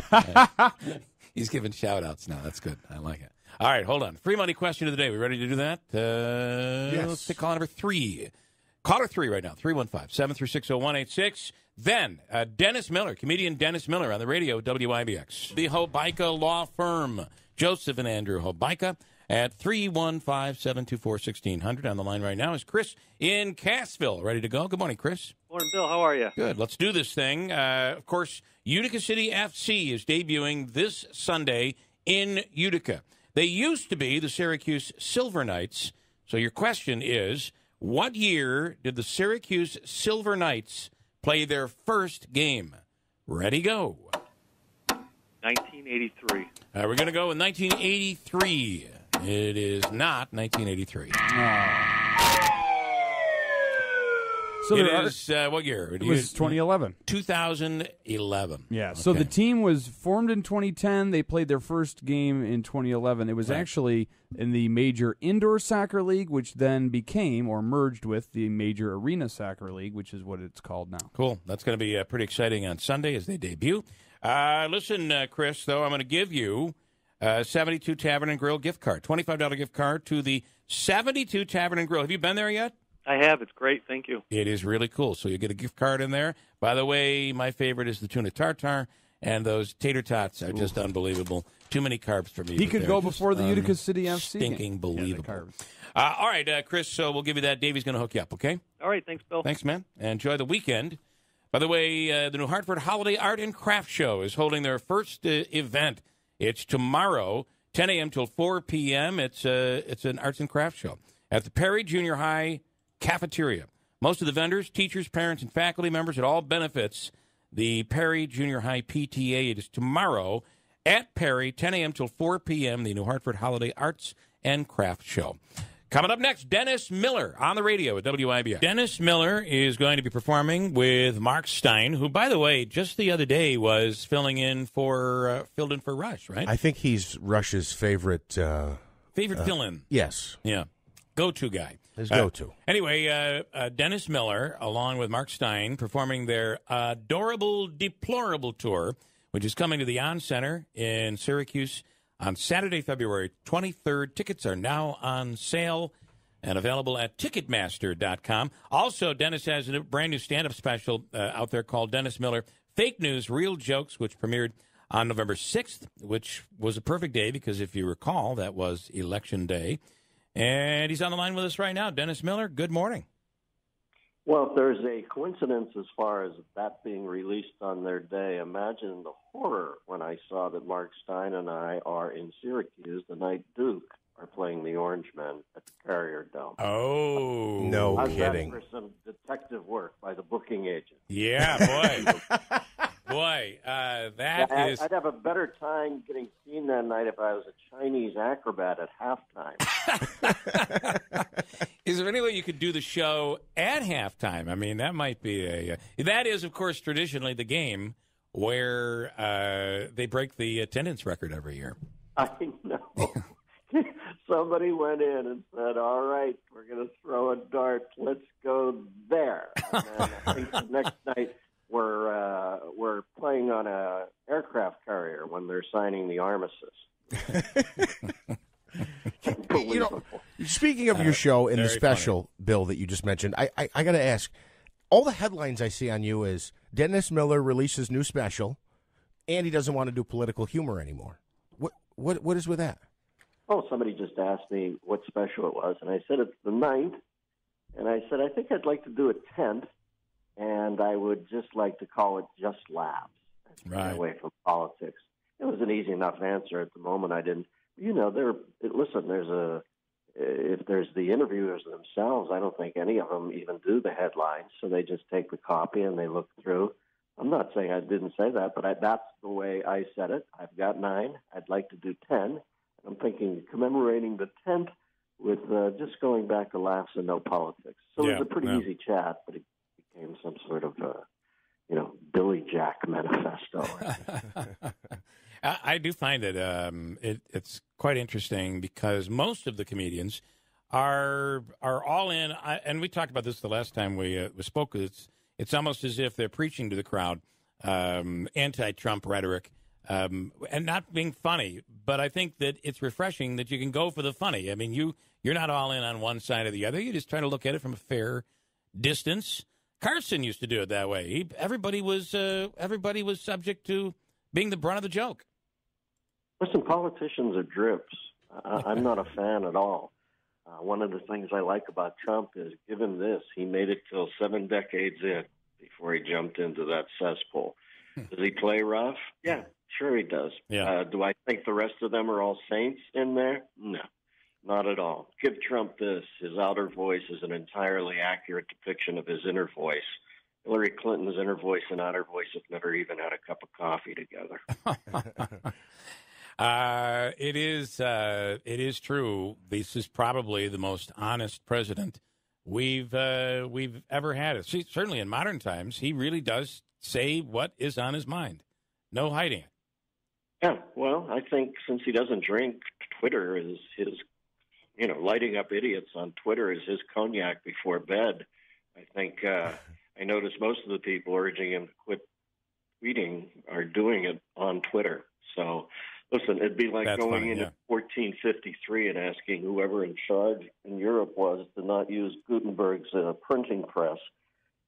Bye. He's giving shout-outs now. That's good. I like it. All right, hold on. Free money question of the day. We ready to do that? Yes. Let's take call number 3. Caller 3 right now, 315-736-0186. Then, Dennis Miller, comedian Dennis Miller on the radio, WIBX. The Hobica Law Firm, Joseph and Andrew Hobica at 315-724-1600. On the line right now is Chris in Cassville. Ready to go? Good morning, Chris. Morning, Bill. How are you? Good. Let's do this thing. Of course, Utica City FC is debuting this Sunday in Utica. They used to be the Syracuse Silver Knights. So your question is, what year did the Syracuse Silver Knights play their first game? Ready, go. 1983. We're going to go with 1983. It is not 1983. So it is, what year? It was 2011. 2011. Yeah, Okay. so the team was formed in 2010. They played their first game in 2011. It was actually in the Major Indoor Soccer League, which then became or merged with the Major Arena Soccer League, which is what it's called now. Cool. That's going to be pretty exciting on Sunday as they debut. Listen, Chris, though, I'm going to give you a 72 Tavern and Grill gift card, $25 gift card to the 72 Tavern and Grill. Have you been there yet? I have. It's great. Thank you. It is really cool. So you get a gift card in there. By the way, my favorite is the tuna tartare, and those tater tots are just unbelievable. Too many carbs for me. He could go before the Utica City FC. Stinking believable. All right, Chris, so we'll give you that. Davey's going to hook you up, okay? All right. Thanks, Bill. Thanks, man. Enjoy the weekend. By the way, the New Hartford Holiday Art and Craft Show is holding their first event. It's tomorrow, 10 a.m. till 4 p.m. It's an arts and crafts show at the Perry Junior High cafeteria. Most of the vendors, teachers, parents, and faculty members, it all benefits the Perry Junior High PTA. It is tomorrow at Perry, 10 a.m. till 4 p.m., the New Hartford Holiday Arts and Crafts Show. Coming up next, Dennis Miller on the radio at WIBX. Dennis Miller is going to be performing with Mark Stein, who, by the way, just the other day was filled in for Rush, right? I think he's Rush's favorite fill-in. Yes. Yeah. Go-to guy. His go-to. Anyway, Dennis Miller, along with Mark Stein, performing their Adorable Deplorable tour, which is coming to the On Center in Syracuse on Saturday, February 23rd. Tickets are now on sale and available at Ticketmaster.com. Also, Dennis has a brand new stand-up special out there called Dennis Miller Fake News, Real Jokes, which premiered on November 6th, which was a perfect day because, if you recall, that was Election Day. And he's on the line with us right now. Dennis Miller, good morning. Well, if there's a coincidence as far as that being released on their day, imagine the horror when I saw that Mark Stein and I are in Syracuse the night Duke are playing the Orangemen at the Carrier Dome. Oh, no kidding. That for some detective work by the booking agent. Yeah, boy. Boy, is... I'd have a better time getting seen that night if I was a Chinese acrobat at halftime. Is there any way you could do the show at halftime? I mean, that might be that is, of course, traditionally the game where they break the attendance record every year. I know. Somebody went in and said, all right, we're going to throw a dart. Let's go there. And then I think the next night we're playing on a aircraft carrier when they're signing the armistice. You know, speaking of your show and the special, funny. Bill, that you just mentioned, I got to ask, all the headlines I see on you is Dennis Miller releases new special, and he doesn't want to do political humor anymore. What is with that? Oh, somebody just asked me what special it was, and I said it's the 9th, and I said I think I'd like to do a 10th, and I would just like to call it just laughs. Right. Away from politics. It was an easy enough answer at the moment. I didn't, if there's the interviewers themselves, I don't think any of them even do the headlines. So they just take the copy and they look through. I'm not saying I didn't say that, but that's the way I said it. I've got 9. I'd like to do 10. I'm thinking commemorating the 10th with just going back to laughs and no politics. So it was a pretty easy chat, but it became some sort of, Billy Jack manifesto. I do find it, it's quite interesting because most of the comedians are all in, and we talked about this the last time we spoke. It's almost as if they're preaching to the crowd, anti-Trump rhetoric, and not being funny. But I think that it's refreshing that you can go for the funny. I mean, you're not all in on one side or the other. You just try to look at it from a fair distance. Carson used to do it that way. Everybody was subject to being the brunt of the joke. Listen, politicians are drips. I'm not a fan at all. One of the things I like about Trump is, given this, he made it till 7 decades in before he jumped into that cesspool. Does he play rough? Yeah, sure he does. Yeah. Do I think the rest of them are all saints in there? No, not at all. Give Trump this. His outer voice is an entirely accurate depiction of his inner voice. Hillary Clinton's inner voice and outer voice have never even had a cup of coffee together. It is true. This is probably the most honest president we've ever had. Certainly in modern times, he really does say what is on his mind. No hiding it. Yeah, well, I think since he doesn't drink, Twitter is his, lighting up idiots on Twitter is his cognac before bed. I think I notice most of the people urging him to quit tweeting are doing it on Twitter. So, listen, it'd be like going into 1453 and asking whoever in charge in Europe was to not use Gutenberg's printing press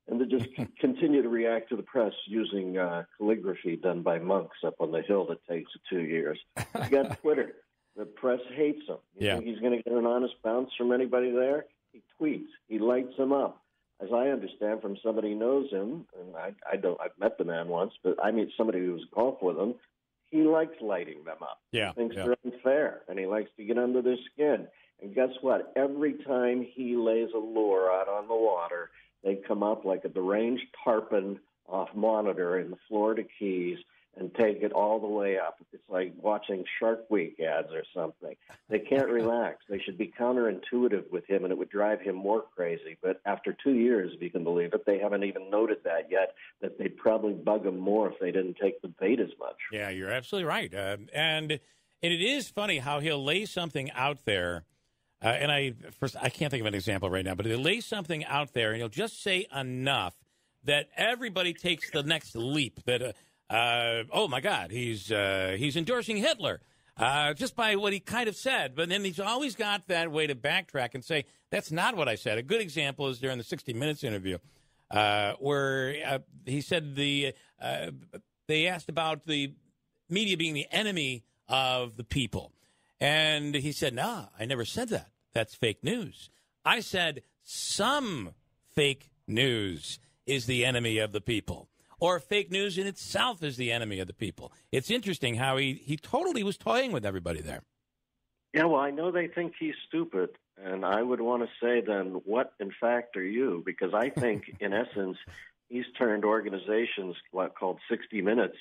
and to just continue to react to the press using calligraphy done by monks up on the hill that takes 2 years. You got Twitter. The press hates him. You think he's going to get an honest bounce from anybody there? He tweets. He lights them up. As I understand from somebody who knows him, and I've met the man once, but I mean somebody who's golfed with him, he likes lighting them up. Yeah, he thinks they're unfair, and he likes to get under their skin. And guess what? Every time he lays a lure out on the water, they come up like a deranged tarpon off monitor in the Florida Keys and take it all the way up. It's like watching Shark Week ads or something. They can't relax. They should be counterintuitive with him, and it would drive him more crazy. But after 2 years, if you can believe it, they haven't even noted that yet, that they'd probably bug him more if they didn't take the bait as much. Yeah, you're absolutely right. And it is funny how he'll lay something out there. And I can't think of an example right now, but he'll lay something out there, and he'll just say enough that everybody takes the next leap that oh my God, he's endorsing Hitler just by what he kind of said. But then he's always got that way to backtrack and say that's not what I said. A good example is during the 60 Minutes interview where he said they asked about the media being the enemy of the people, and he said, "Nah, I never said that. That's fake news. I said some fake news is the enemy of the people." Or fake news in itself is the enemy of the people. It's interesting how he totally was toying with everybody there. Yeah, well, I know they think he's stupid, and I would want to say then, what in fact are you? Because I think, in essence, he's turned organizations called 60 Minutes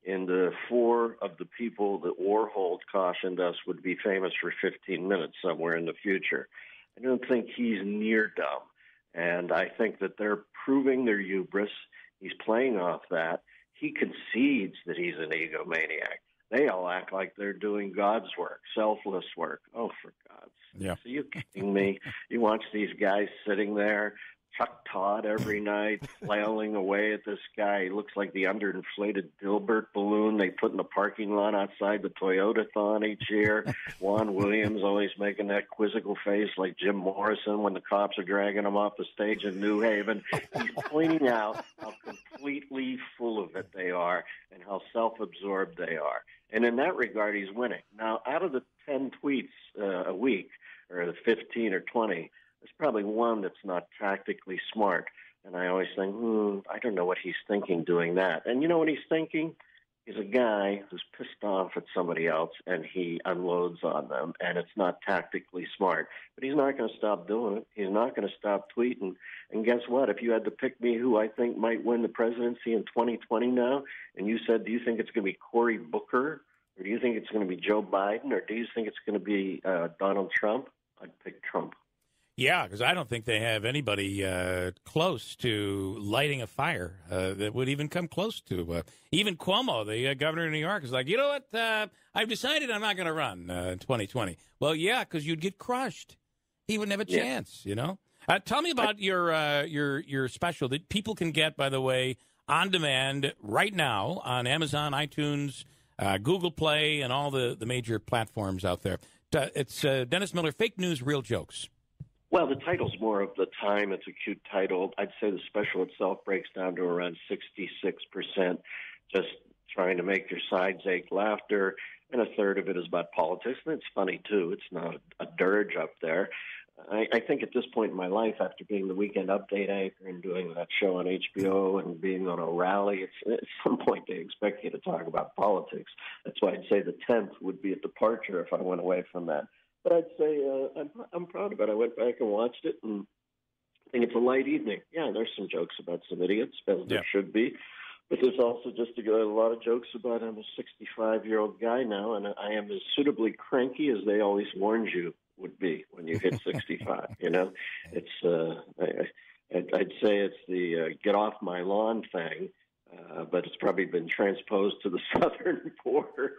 into 4 of the people that Warhol cautioned us would be famous for 15 minutes somewhere in the future. I don't think he's near dumb, and I think that they're proving their hubris. He's playing off that. He concedes that he's an egomaniac. They all act like they're doing God's work, selfless work. Oh, for God's sake. Yeah. Are you kidding me? You watch these guys sitting there, Chuck Todd every night, flailing away at this guy. He looks like the underinflated Dilbert balloon they put in the parking lot outside the Toyota-thon each year. Juan Williams always making that quizzical face like Jim Morrison when the cops are dragging him off the stage in New Haven. He's pointing out how completely full of it they are and how self-absorbed they are. And in that regard, he's winning. Now, out of the 10 tweets a week, or the 15 or 20, there's probably one that's not tactically smart. And I always think, I don't know what he's thinking doing that. And you know what he's thinking? He's a guy who's pissed off at somebody else, and he unloads on them, and it's not tactically smart. But he's not going to stop doing it. He's not going to stop tweeting. And guess what? If you had to pick me who I think might win the presidency in 2020 now, and you said, do you think it's going to be Cory Booker, or do you think it's going to be Joe Biden, or do you think it's going to be Donald Trump? I'd pick Trump. Yeah, because I don't think they have anybody close to lighting a fire that would even come close to. Even Cuomo, the governor of New York, is like, you know what? I've decided I'm not going to run in 2020. Well, yeah, because you'd get crushed. He wouldn't have a chance, you know? Tell me about your special that people can get, by the way, on demand right now on Amazon, iTunes, Google Play, and all the major platforms out there. It's Dennis Miller, Fake News, Real Jokes. Well, the title's more of the time. It's a cute title. I'd say the special itself breaks down to around 66%, just trying to make your sides ache laughter, and a third of it is about politics. And it's funny, too. It's not a dirge up there. I think at this point in my life, after being the weekend update anchor and doing that show on HBO and being on a rally, at some point they expect you to talk about politics. That's why I'd say the 10th would be a departure if I went away from that. But I'd say I'm proud of it. I went back and watched it, and I think it's a light evening. Yeah, there's some jokes about some idiots, as there should be. But there's also just a lot of jokes about I'm a 65-year-old guy now, and I am as suitably cranky as they always warned you would be when you hit 65. You know, it's I'd say it's the get off my lawn thing. But it's probably been transposed to the southern border.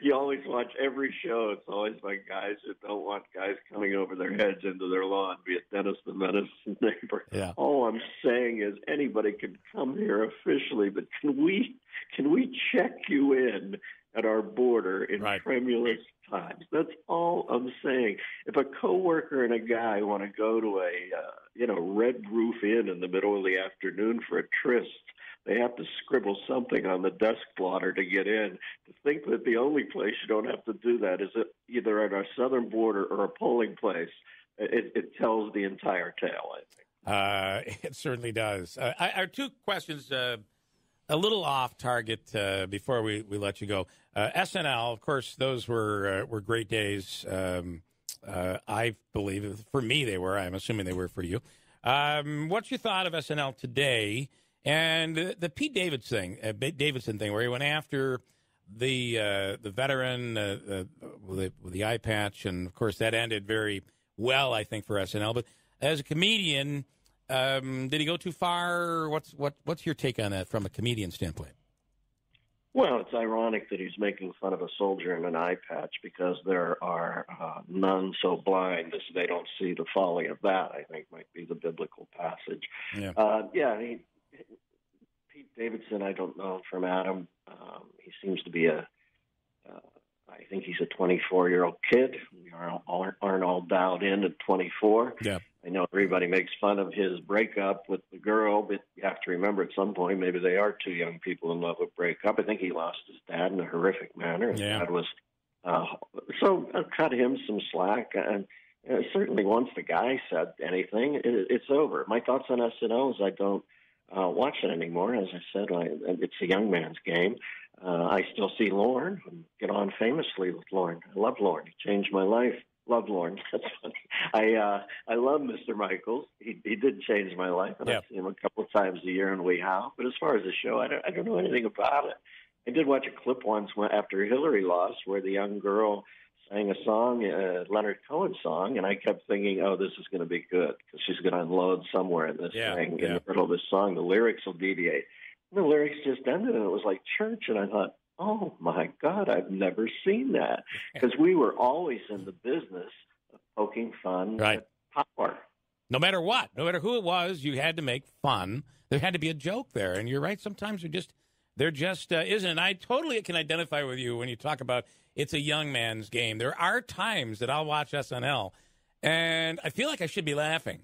You always watch every show. It's always like guys who don't want guys coming over their heads into their lawn, be it Dennis the Menace neighbor. Yeah. All I'm saying is anybody can come here officially, but can we check you in at our border in tremulous times? That's all I'm saying. If a coworker and a guy want to go to a Red Roof Inn in the middle of the afternoon for a tryst, they have to scribble something on the desk blotter to get in. To think that the only place you don't have to do that is either at our southern border or a polling place, it tells the entire tale, I think. It certainly does. Our two questions, a little off target before we let you go. SNL, of course, those were great days. I believe, for me they were. I'm assuming they were for you. What's your thought of SNL today and the Pete Davidson thing, where he went after the veteran with the eye patch, and of course that ended very well, I think, for SNL. But as a comedian, did he go too far? What's your take on that from a comedian standpoint? Well, it's ironic that he's making fun of a soldier in an eye patch, because there are none so blind as they don't see the folly of that, I think might be the biblical passage. Yeah. Pete Davidson, I don't know from Adam. He seems to be I think he's a 24-year-old kid. We aren't all dialed in at 24. Yeah. I know everybody makes fun of his breakup with the girl, but you have to remember at some point maybe they are two young people in love with breakup. I think he lost his dad in a horrific manner. His dad was so cut him some slack. And certainly once the guy said anything, it's over. My thoughts on SNL is I don't watch it anymore. As I said, it's a young man's game. I still see Lorne and get on famously with Lorne. I love Lorne. He changed my life. Love Lorne. That's funny. I love Mr. Michaels. He did change my life, and I see him a couple of times a year in Wee How. But as far as the show, I don't know anything about it. I did watch a clip once after Hillary lost, where the young girl sang a song, Leonard Cohen song, and I kept thinking, oh, this is going to be good, because she's going to unload somewhere in this thing. In the middle of this song, the lyrics will deviate. And the lyrics just ended, and it was like church, and I thought, oh, my God, I've never seen that. Because we were always in the business of poking fun at power. No matter what, no matter who it was, you had to make fun. There had to be a joke there. And you're right, sometimes there just isn't. And I totally can identify with you when you talk about it's a young man's game. There are times that I'll watch SNL, and I feel like I should be laughing.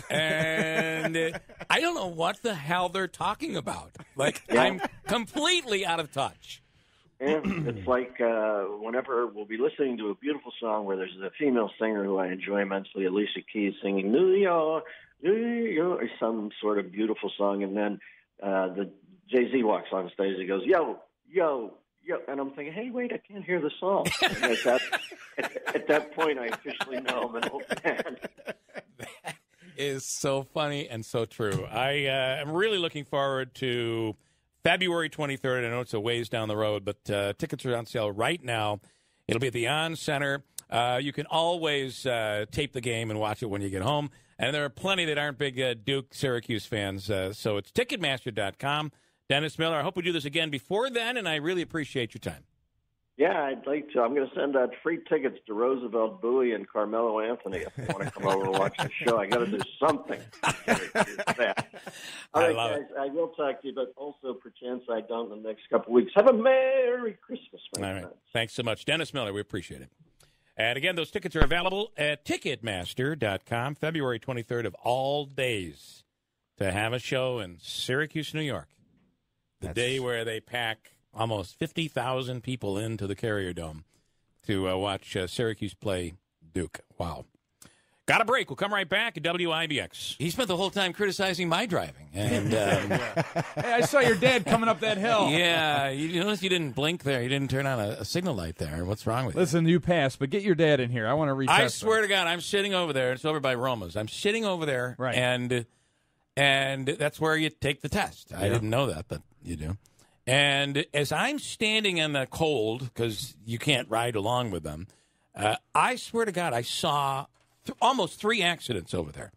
And I don't know what the hell they're talking about. Like, I'm completely out of touch. Yeah, it's like whenever we'll be listening to a beautiful song where there's a female singer who I enjoy immensely, Alicia Keys, singing New York, or some sort of beautiful song, and then the Jay-Z walks on stage. He goes, yo, yo, yo, and I'm thinking, hey, wait, I can't hear the song. And at that point, I officially know I'm an old man. That is so funny and so true. I am really looking forward to February 23rd. I know it's a ways down the road, but tickets are on sale right now. It'll be at the On Center. You can always tape the game and watch it when you get home. And there are plenty that aren't big Duke Syracuse fans. So it's Ticketmaster.com. Dennis Miller, I hope we do this again before then, and I really appreciate your time. Yeah, I'd like to. I'm going to send out free tickets to Roosevelt Bowie and Carmelo Anthony if they want to come over and watch the show. I got to do something. All right, guys, I will talk to you, but also, perchance I don't in the next couple of weeks. Have a Merry Christmas, my friends. Right. Thanks so much. Dennis Miller, we appreciate it. And again, those tickets are available at Ticketmaster.com, February 23rd of all days, to have a show in Syracuse, New York. The day where they pack almost 50,000 people into the Carrier Dome to watch Syracuse play Duke. Wow. Got a break. We'll come right back at WIBX. He spent the whole time criticizing my driving. And hey, I saw your dad coming up that hill. Yeah, you notice you didn't blink there. You didn't turn on a signal light there. What's wrong with you? Listen, you passed, but get your dad in here. I want to retest I swear to God, I'm sitting over there. It's over by Roma's. I'm sitting over there, right. and that's where you take the test. Yeah. I didn't know that, but you do. And as I'm standing in the cold, because you can't ride along with them, I swear to God, I saw almost 3 accidents over there.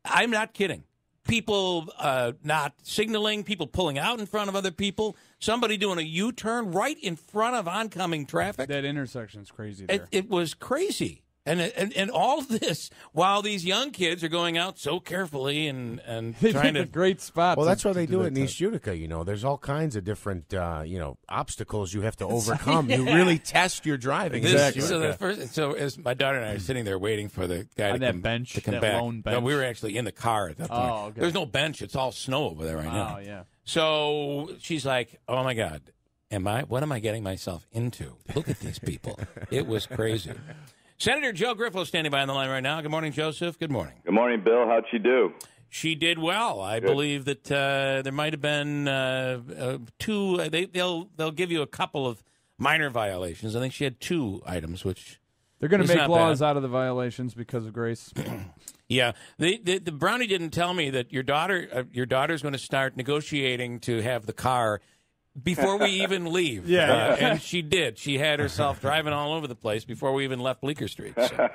I'm not kidding. People not signaling, people pulling out in front of other people, somebody doing a U-turn right in front of oncoming traffic. That intersection's crazy there. It was crazy. And all of this while these young kids are going out so carefully and trying to great spots. Well, that's why they do it in East Utica. There's all kinds of different obstacles you have to overcome. You really test your driving. Exactly. So as my daughter and I are sitting there waiting for the guy to come back. Lone bench. No, we were actually in the car at that point. Oh, okay. There's no bench. It's all snow over there right now. Oh, yeah. So she's like, "Oh my God, what am I getting myself into? Look at these people." It was crazy. Senator Joe Griffo standing by on the line right now. Good morning, Joseph. Good morning. Good morning, Bill. How'd she do? She did well. I believe that there might have been 2. They'll give you a couple of minor violations. I think she had 2 items, which they're going to make laws out of the violations because of Grace. Yeah, the Brownie didn't tell me that your daughter's going to start negotiating to have the car before we even leave. Yeah. And she did. She had herself driving all over the place before we even left Bleecker Street. So.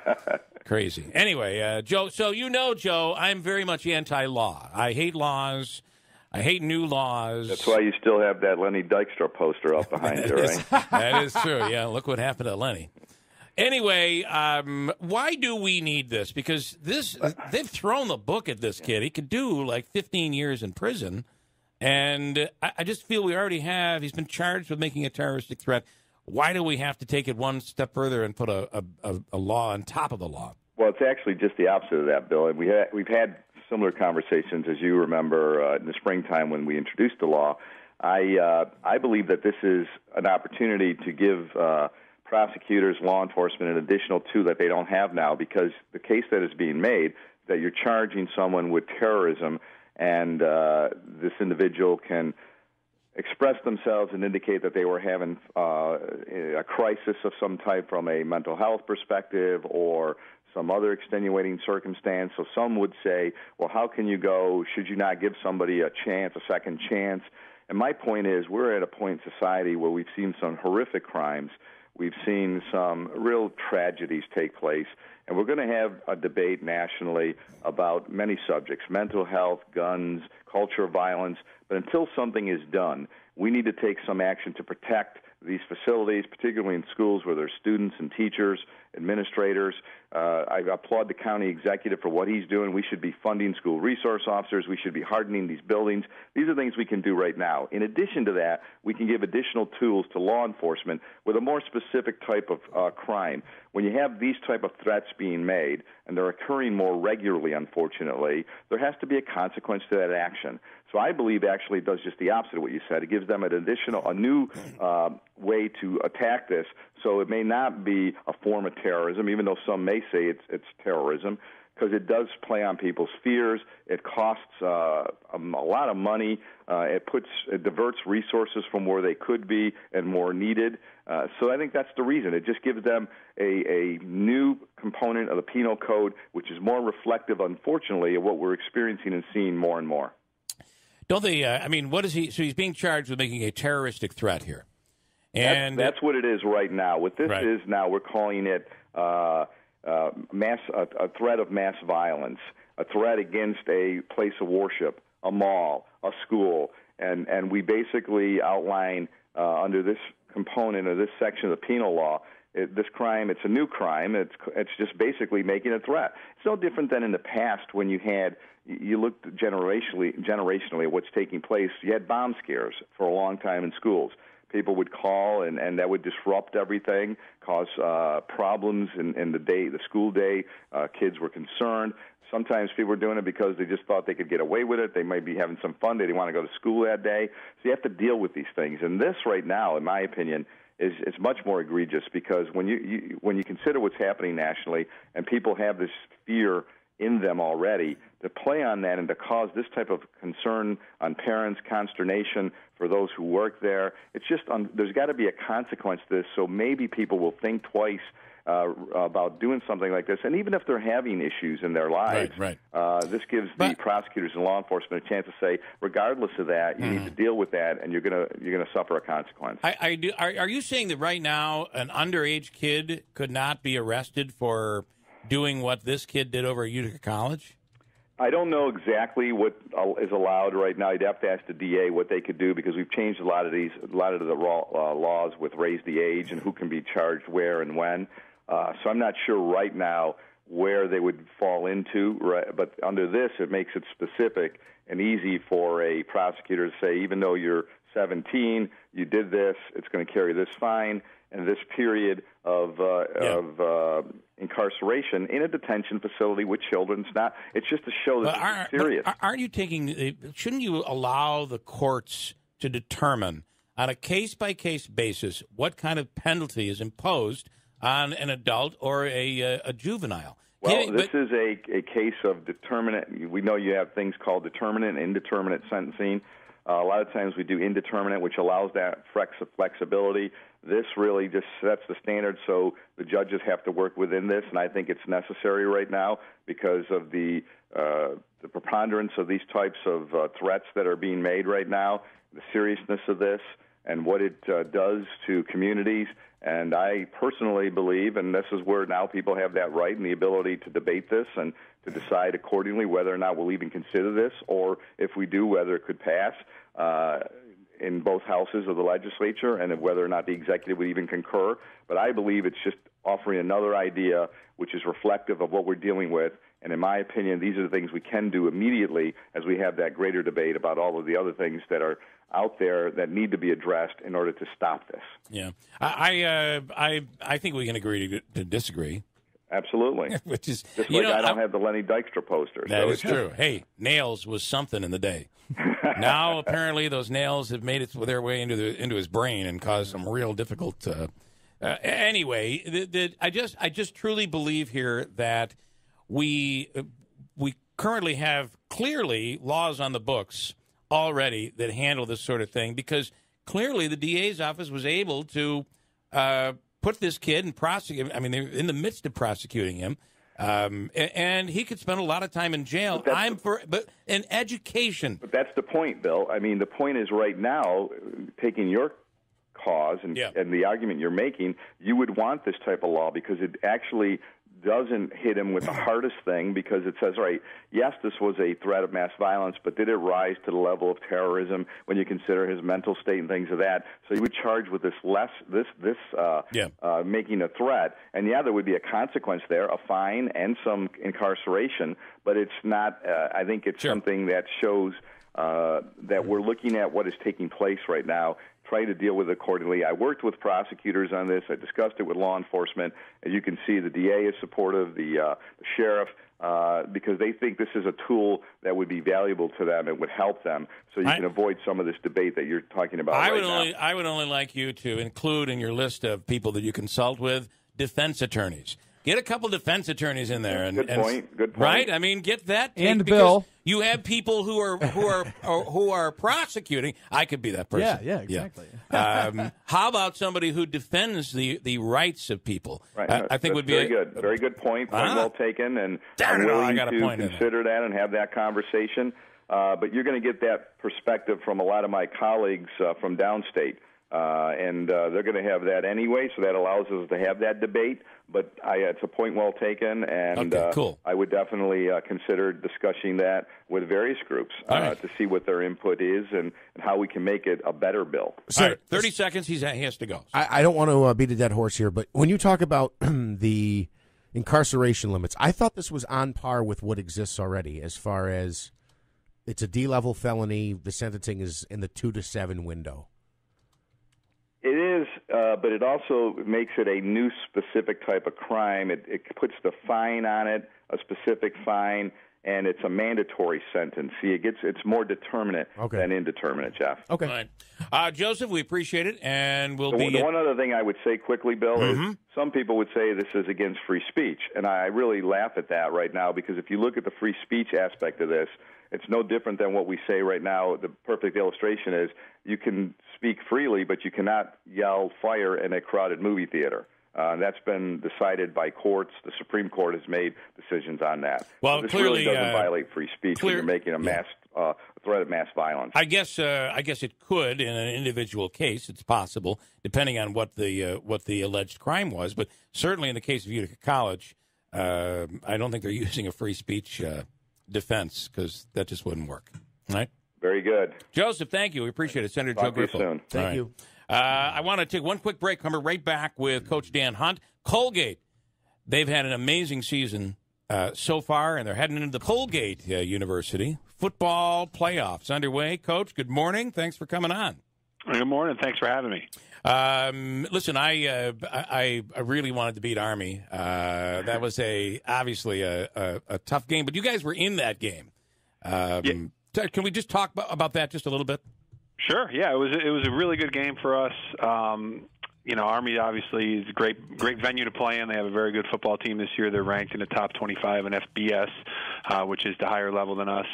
Crazy. Anyway, Joe, Joe, I'm very much anti-law. I hate laws. I hate new laws. That's why you still have that Lenny Dykstra poster up behind you, right? That is true. Yeah, look what happened to Lenny. Anyway, why do we need this? Because they've thrown the book at this kid. He could do like 15 years in prison. And I just feel we already have. He's been charged with making a terroristic threat. Why do we have to take it one step further and put a law on top of the law? Well, it's actually just the opposite of that, Bill. And we've had similar conversations, as you remember, in the springtime when we introduced the law. I believe that this is an opportunity to give prosecutors, law enforcement, an additional tool that they don't have now, because the case that is being made, that you're charging someone with terrorism, and this individual can express themselves and indicate that they were having a crisis of some type from a mental health perspective or some other extenuating circumstance. So some would say, well, how can you go? Should you not give somebody a chance, a second chance? And my point is, we're at a point in society where we've seen some horrific crimes. We've seen some real tragedies take place. And we're going to have a debate nationally about many subjects, mental health, guns, culture of violence. But until something is done, we need to take some action to protect these facilities, particularly in schools where there's students and teachers, administrators. I applaud the county executive for what he's doing. We should be funding school resource officers. We should be hardening these buildings. These are things we can do right now. In addition to that, we can give additional tools to law enforcement with a more specific type of crime. When you have these type of threats being made, and they're occurring more regularly, unfortunately, there has to be a consequence to that action. So I believe actually it does just the opposite of what you said. It gives them a new way to attack this. So it may not be a form of terrorism, even though some may say it's terrorism, because it does play on people's fears. It costs a lot of money. It diverts resources from where they could be and more needed. So I think that's the reason. It just gives them a new component of the penal code, which is more reflective, unfortunately, of what we're experiencing and seeing more and more. Don't they? What is he? So he's being charged with making a terroristic threat here, and that's what it is right now. What this is now, we're calling it a threat of mass violence, a threat against a place of worship, a mall, a school, and we basically outline under this component of this section of the penal law. This crime, it's a new crime. It's just basically making a threat. It's no different than in the past when you looked generationally at what's taking place. You had bomb scares for a long time in schools. People would call, and that would disrupt everything, cause problems in the school day. Kids were concerned. Sometimes people were doing it because they just thought they could get away with it. They might be having some fun. They didn't want to go to school that day. So you have to deal with these things. And this right now, in my opinion, is much more egregious because when you consider what's happening nationally and people have this fear in them already, to play on that and to cause this type of concern on parents, consternation for those who work there, it's just there's got to be a consequence to this. So maybe people will think twice about doing something like this, and even if they're having issues in their lives, this gives the prosecutors and law enforcement a chance to say, regardless of that, you need to deal with that, and you're gonna suffer a consequence. Are you saying that right now an underage kid could not be arrested for doing what this kid did over at Utica College? I don't know exactly what is allowed right now. You'd have to ask the DA what they could do because we've changed a lot of the laws with raise the age and who can be charged where and when. So I'm not sure right now where they would fall into, right? But under this, it makes it specific and easy for a prosecutor to say, even though you're 17, you did this, it's going to carry this fine and this period of incarceration in a detention facility with children. It's just to show that it's serious. Aren't you shouldn't you allow the courts to determine on a case-by-case basis what kind of penalty is imposed on an adult or a juvenile? Well, this is a case of determinate. We know you have things called determinate and indeterminate sentencing. A lot of times we do indeterminate, which allows that flexibility. This really just sets the standard, so the judges have to work within this, and I think it's necessary right now because of the preponderance of these types of threats that are being made right now, the seriousness of this, and what it does to communities. And I personally believe, and this is where now people have that right and the ability to debate this and to decide accordingly whether or not we'll even consider this, or if we do, whether it could pass in both houses of the legislature, and whether or not the executive would even concur. But I believe it's just offering another idea which is reflective of what we're dealing with. And in my opinion, these are the things we can do immediately as we have that greater debate about all of the other things that are out there that need to be addressed in order to stop this. Yeah, I think we can agree to disagree. Absolutely. Which is just like I don't have the Lenny Dykstra poster. That is true. Hey, nails was something in the day. Now apparently those nails have made their way into his brain and caused some real difficult. Anyway, I just truly believe here that we currently have clearly laws on the books already that handle this sort of thing, because clearly the DA's office was able to put this kid and prosecute. I mean, they're in the midst of prosecuting him, and he could spend a lot of time in jail. But in education. But that's the point, Bill. I mean, the point is right now, taking your cause and the argument you're making, you would want this type of law because it actually doesn't hit him with the hardest thing, because it says, right, yes, this was a threat of mass violence, but did it rise to the level of terrorism when you consider his mental state and things of that? So you would charge with this making a threat, and there would be a consequence there, a fine and some incarceration, but it's not, I think it's something that shows that we're looking at what is taking place right now, try to deal with it accordingly. I worked with prosecutors on this. I discussed it with law enforcement. As you can see, the DA is supportive, the sheriff, because they think this is a tool that would be valuable to them and would help them, so you can avoid some of this debate that you're talking about I would only like you to include in your list of people that you consult with defense attorneys. Get a couple defense attorneys in there. Good point. Right? I mean, get that. And Bill. You have people who are prosecuting. I could be that person. Yeah, exactly. How about somebody who defends the rights of people? Right. I think would be very good. Very good point. Point well taken. And I'm willing to consider that and have that conversation. But you're going to get that perspective from a lot of my colleagues from downstate. And they're going to have that anyway, so that allows us to have that debate. But it's a point well taken, and cool. I would definitely consider discussing that with various groups to see what their input is and how we can make it a better bill. All right, 30 seconds, he has to go. I don't want to beat a dead horse here, but when you talk about the incarceration limits, I thought this was on par with what exists already as far as it's a D-level felony. The sentencing is in the 2 to 7 window. It is, but it also makes it a new specific type of crime. It puts the fine on it, a specific fine, and it's a mandatory sentence. See, it's more determinate than indeterminate, Jeff. Okay. Joseph, we appreciate it, and we'll be... The one other thing I would say quickly, Bill, is some people would say this is against free speech, and I really laugh at that right now because if you look at the free speech aspect of this, it's no different than what we say right now. The perfect illustration is you can speak freely, but you cannot yell fire in a crowded movie theater. That's been decided by courts. The Supreme Court has made decisions on that. Well, so this clearly really doesn't violate free speech when you're making a mass threat of mass violence. I guess it could in an individual case. It's possible, depending on what the alleged crime was. But certainly in the case of Utica College, I don't think they're using a free speech defense because that just wouldn't work. Right? Very good. Joseph, thank you. We appreciate it. Senator Joe Griffo. Soon. Thank you. I want to take one quick break. Come right back with Coach Dan Hunt. Colgate, they've had an amazing season so far, and they're heading into the Colgate University football playoffs underway. Coach, good morning. Thanks for coming on. Good morning. Thanks for having me. Listen, I really wanted to beat Army. That was obviously a tough game, but you guys were in that game. Can we just talk about that just a little bit? Sure. Yeah, it was a really good game for us. Army obviously is a great venue to play in. They have a very good football team this year. They're ranked in the top 25 in FBS, which is the higher level than us.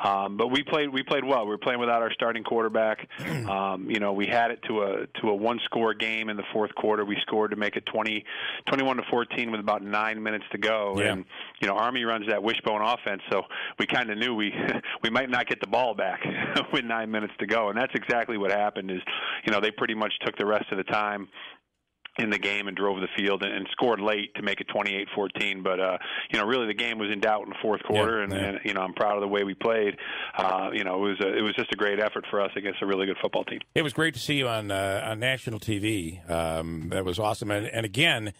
But we played well. We were playing without our starting quarterback. We had it to a one-score game in the fourth quarter. We scored to make it 21-14 with about 9 minutes to go. Yeah. And Army runs that wishbone offense, so we kind of knew we might not get the ball back with 9 minutes to go. And that's exactly what happened. Is they pretty much took the rest of the time in the game and drove the field and scored late to make it 28-14. But, really the game was in doubt in the fourth quarter, and I'm proud of the way we played. It was just a great effort for us against a really good football team. It was great to see you on national TV. That was awesome. And again,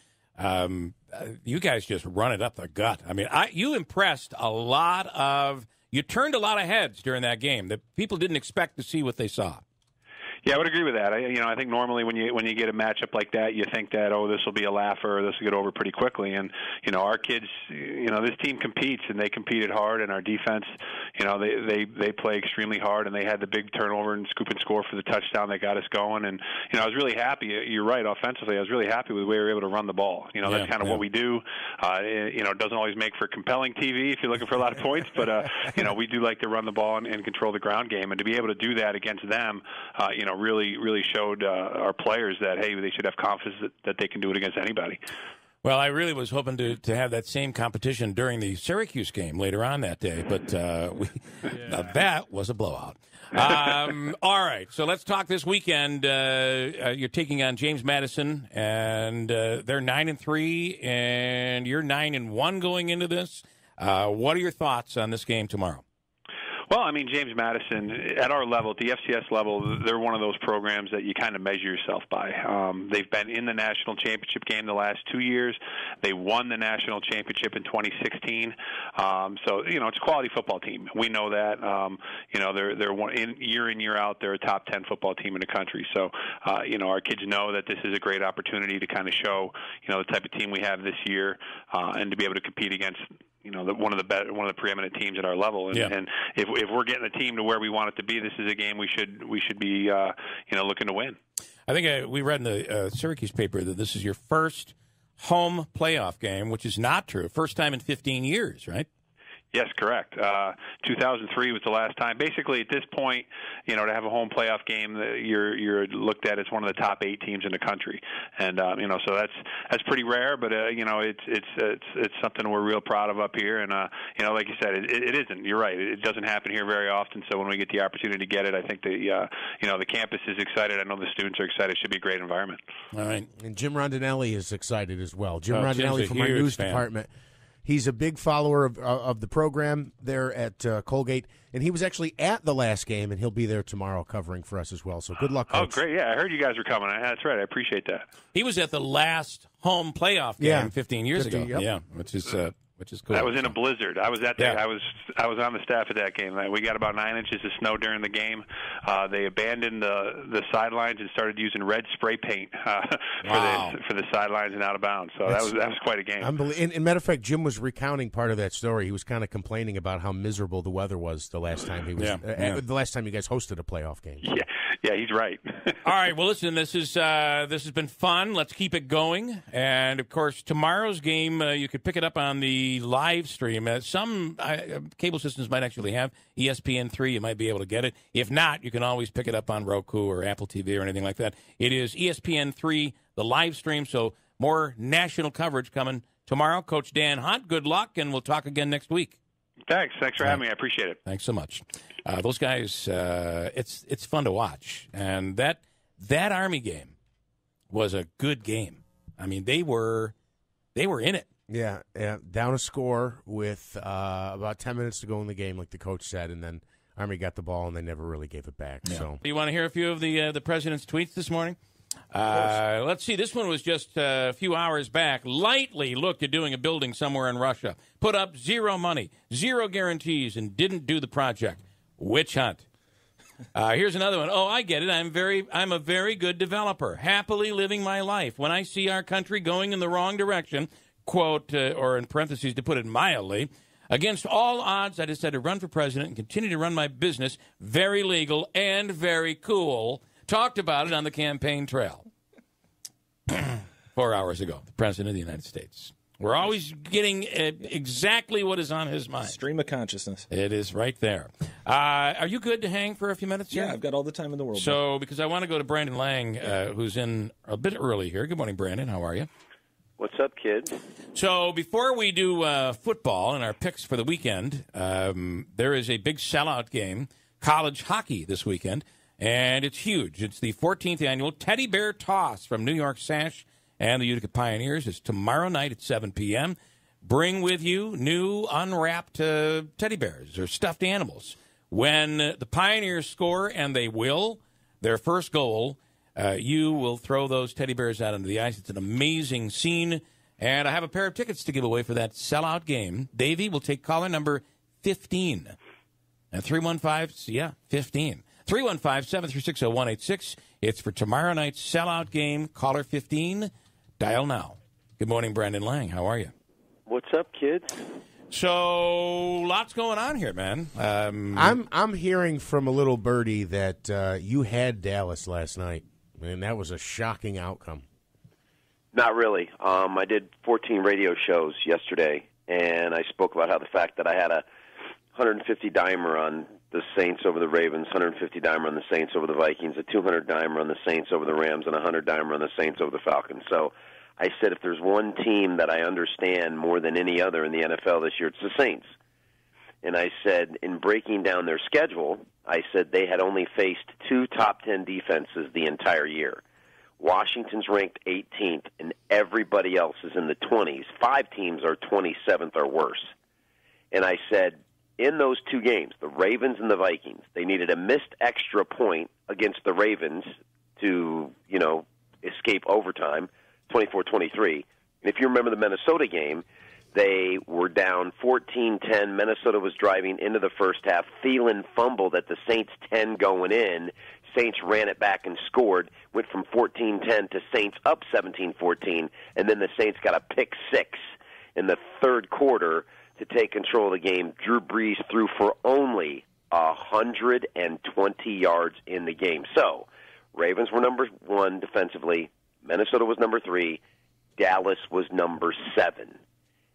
you guys just run it up the gut. I mean, you impressed you turned a lot of heads during that game that people didn't expect to see what they saw. Yeah, I would agree with that. I think normally when you get a matchup like that, you think that this will be a laugher, or this will get over pretty quickly. And our kids, this team competes, and they competed hard. And our defense, they play extremely hard, and they had the big turnover and scoop and score for the touchdown that got us going. And I was really happy. You're right, offensively, I was really happy with the way we were able to run the ball. That's kind of what we do. It doesn't always make for compelling TV if you're looking for a lot of points, but we do like to run the ball and control the ground game. And to be able to do that against them, really showed our players that, hey, they should have confidence that they can do it against anybody. Well, I really was hoping to have that same competition during the Syracuse game later on that day, but that was a blowout. All right, so let's talk this weekend. You're taking on James Madison, and they're 9-3, and you're 9-1 going into this. What are your thoughts on this game tomorrow? Well, I mean, James Madison, at our level, at the FCS level, they're one of those programs that you kind of measure yourself by. They've been in the national championship game the last 2 years. They won the national championship in 2016. So, it's a quality football team. We know that. They're one, year in, year out, they're a top 10 football team in the country. So, our kids know that this is a great opportunity to kind of show, the type of team we have this year and to be able to compete against one of the preeminent teams at our level, and if we're getting the team to where we want it to be, this is a game we should be looking to win. I think we read in the Syracuse paper that this is your first home playoff game, which is not true. First time in 15 years, right? Yes, correct. 2003 was the last time. Basically, at this point, to have a home playoff game, you're looked at as one of the top 8 teams in the country, and so that's pretty rare. But it's something we're real proud of up here, and like you said, it isn't. You're right. It doesn't happen here very often. So when we get the opportunity to get it, I think the campus is excited. I know the students are excited. It should be a great environment. All right. And Jim Rondinelli is excited as well. Jim Rondinelli Jim's from our news department. He's a big follower of the program there at Colgate, and he was actually at the last game, and he'll be there tomorrow covering for us as well. So good luck, Coach. Oh, great. Yeah, I heard you guys were coming. That's right. I appreciate that. He was at the last home playoff game 15 years ago. Yep. Yeah, which is cool. That was in a blizzard. I was at that. I was on the staff at that game. We got about 9 inches of snow during the game. They abandoned the sidelines and started using red spray paint for the sidelines and out of bounds. So that was quite a game. And matter of fact, Jim was recounting part of that story. He was kind of complaining about how miserable the weather was the last time he was. The last time you guys hosted a playoff game. Yeah, he's right. All right. Well, listen. This has been fun. Let's keep it going. And of course, tomorrow's game you could pick it up on the live stream. Some cable systems might actually have ESPN3. You might be able to get it. If not, you can always pick it up on Roku or Apple TV or anything like that. It is ESPN3, the live stream, so more national coverage coming tomorrow. Coach Dan Hunt, good luck, and we'll talk again next week. Thanks for having me. I appreciate it. Thanks so much. Those guys, it's fun to watch. And that Army game was a good game. I mean, they were in it. Yeah, down a score with about 10 minutes to go in the game, like the coach said, and then Army got the ball, and they never really gave it back. Yeah. So, do you want to hear a few of the president's tweets this morning? Let's see. This one was just a few hours back. Lightly looked at doing a building somewhere in Russia. Put up zero money, zero guarantees, and didn't do the project. Witch hunt. Here's another one. Oh, I get it. I'm a very good developer, happily living my life. When I see our country going in the wrong direction, quote, or in parentheses, to put it mildly, against all odds, I decided to run for president and continue to run my business. Very legal and very cool. Talked about it on the campaign trail 4 hours ago. The president of the United States. We're always getting exactly what is on his mind. Stream of consciousness. It is right there. Are you good to hang for a few minutes here? Yeah, I've got all the time in the world. So, because I want to go to Brandon Lang, who's in a bit early here. Good morning, Brandon. How are you? What's up, kid? So before we do football and our picks for the weekend, there is a big sellout game, college hockey this weekend, and it's huge. It's the 14th annual Teddy Bear Toss from New York Sash and the Utica Pioneers. It's tomorrow night at 7 p.m. Bring with you new unwrapped teddy bears or stuffed animals. When the Pioneers score, and they will, their first goal, you will throw those teddy bears out onto the ice. It's an amazing scene. And I have a pair of tickets to give away for that sellout game. Davey will take caller number 15. And 315, 15. 315-736-0186. It's for tomorrow night's sellout game. Caller 15. Dial now. Good morning, Brandon Lang. How are you? What's up, kids? So, lots going on here, man. I'm hearing from a little birdie that you had Dallas last night, and that was a shocking outcome. Not really. I did 14 radio shows yesterday, and I spoke about how the fact that I had a 150 dimer on the Saints over the Ravens, 150 dimer on the Saints over the Vikings, a 200 dimer on the Saints over the Rams, and a 100 dimer on the Saints over the Falcons. So I said if there's one team that I understand more than any other in the NFL this year, it's the Saints. And I said in breaking down their schedule, I said they had only faced 2 top 10 defenses the entire year. Washington's ranked 18th, and everybody else is in the 20s. 5 teams are 27th or worse. And I said, in those 2 games, the Ravens and the Vikings, they needed a missed extra point against the Ravens to, escape overtime, 24-23. And if you remember the Minnesota game, they were down 14-10. Minnesota was driving into the first half. Thielen fumbled at the Saints' 10 going in. Saints ran it back and scored, went from 14-10 to Saints up 17-14, and then the Saints got a pick 6 in the third quarter to take control of the game. Drew Brees threw for only 120 yards in the game. So, Ravens were number 1 defensively. Minnesota was number 3. Dallas was number 7.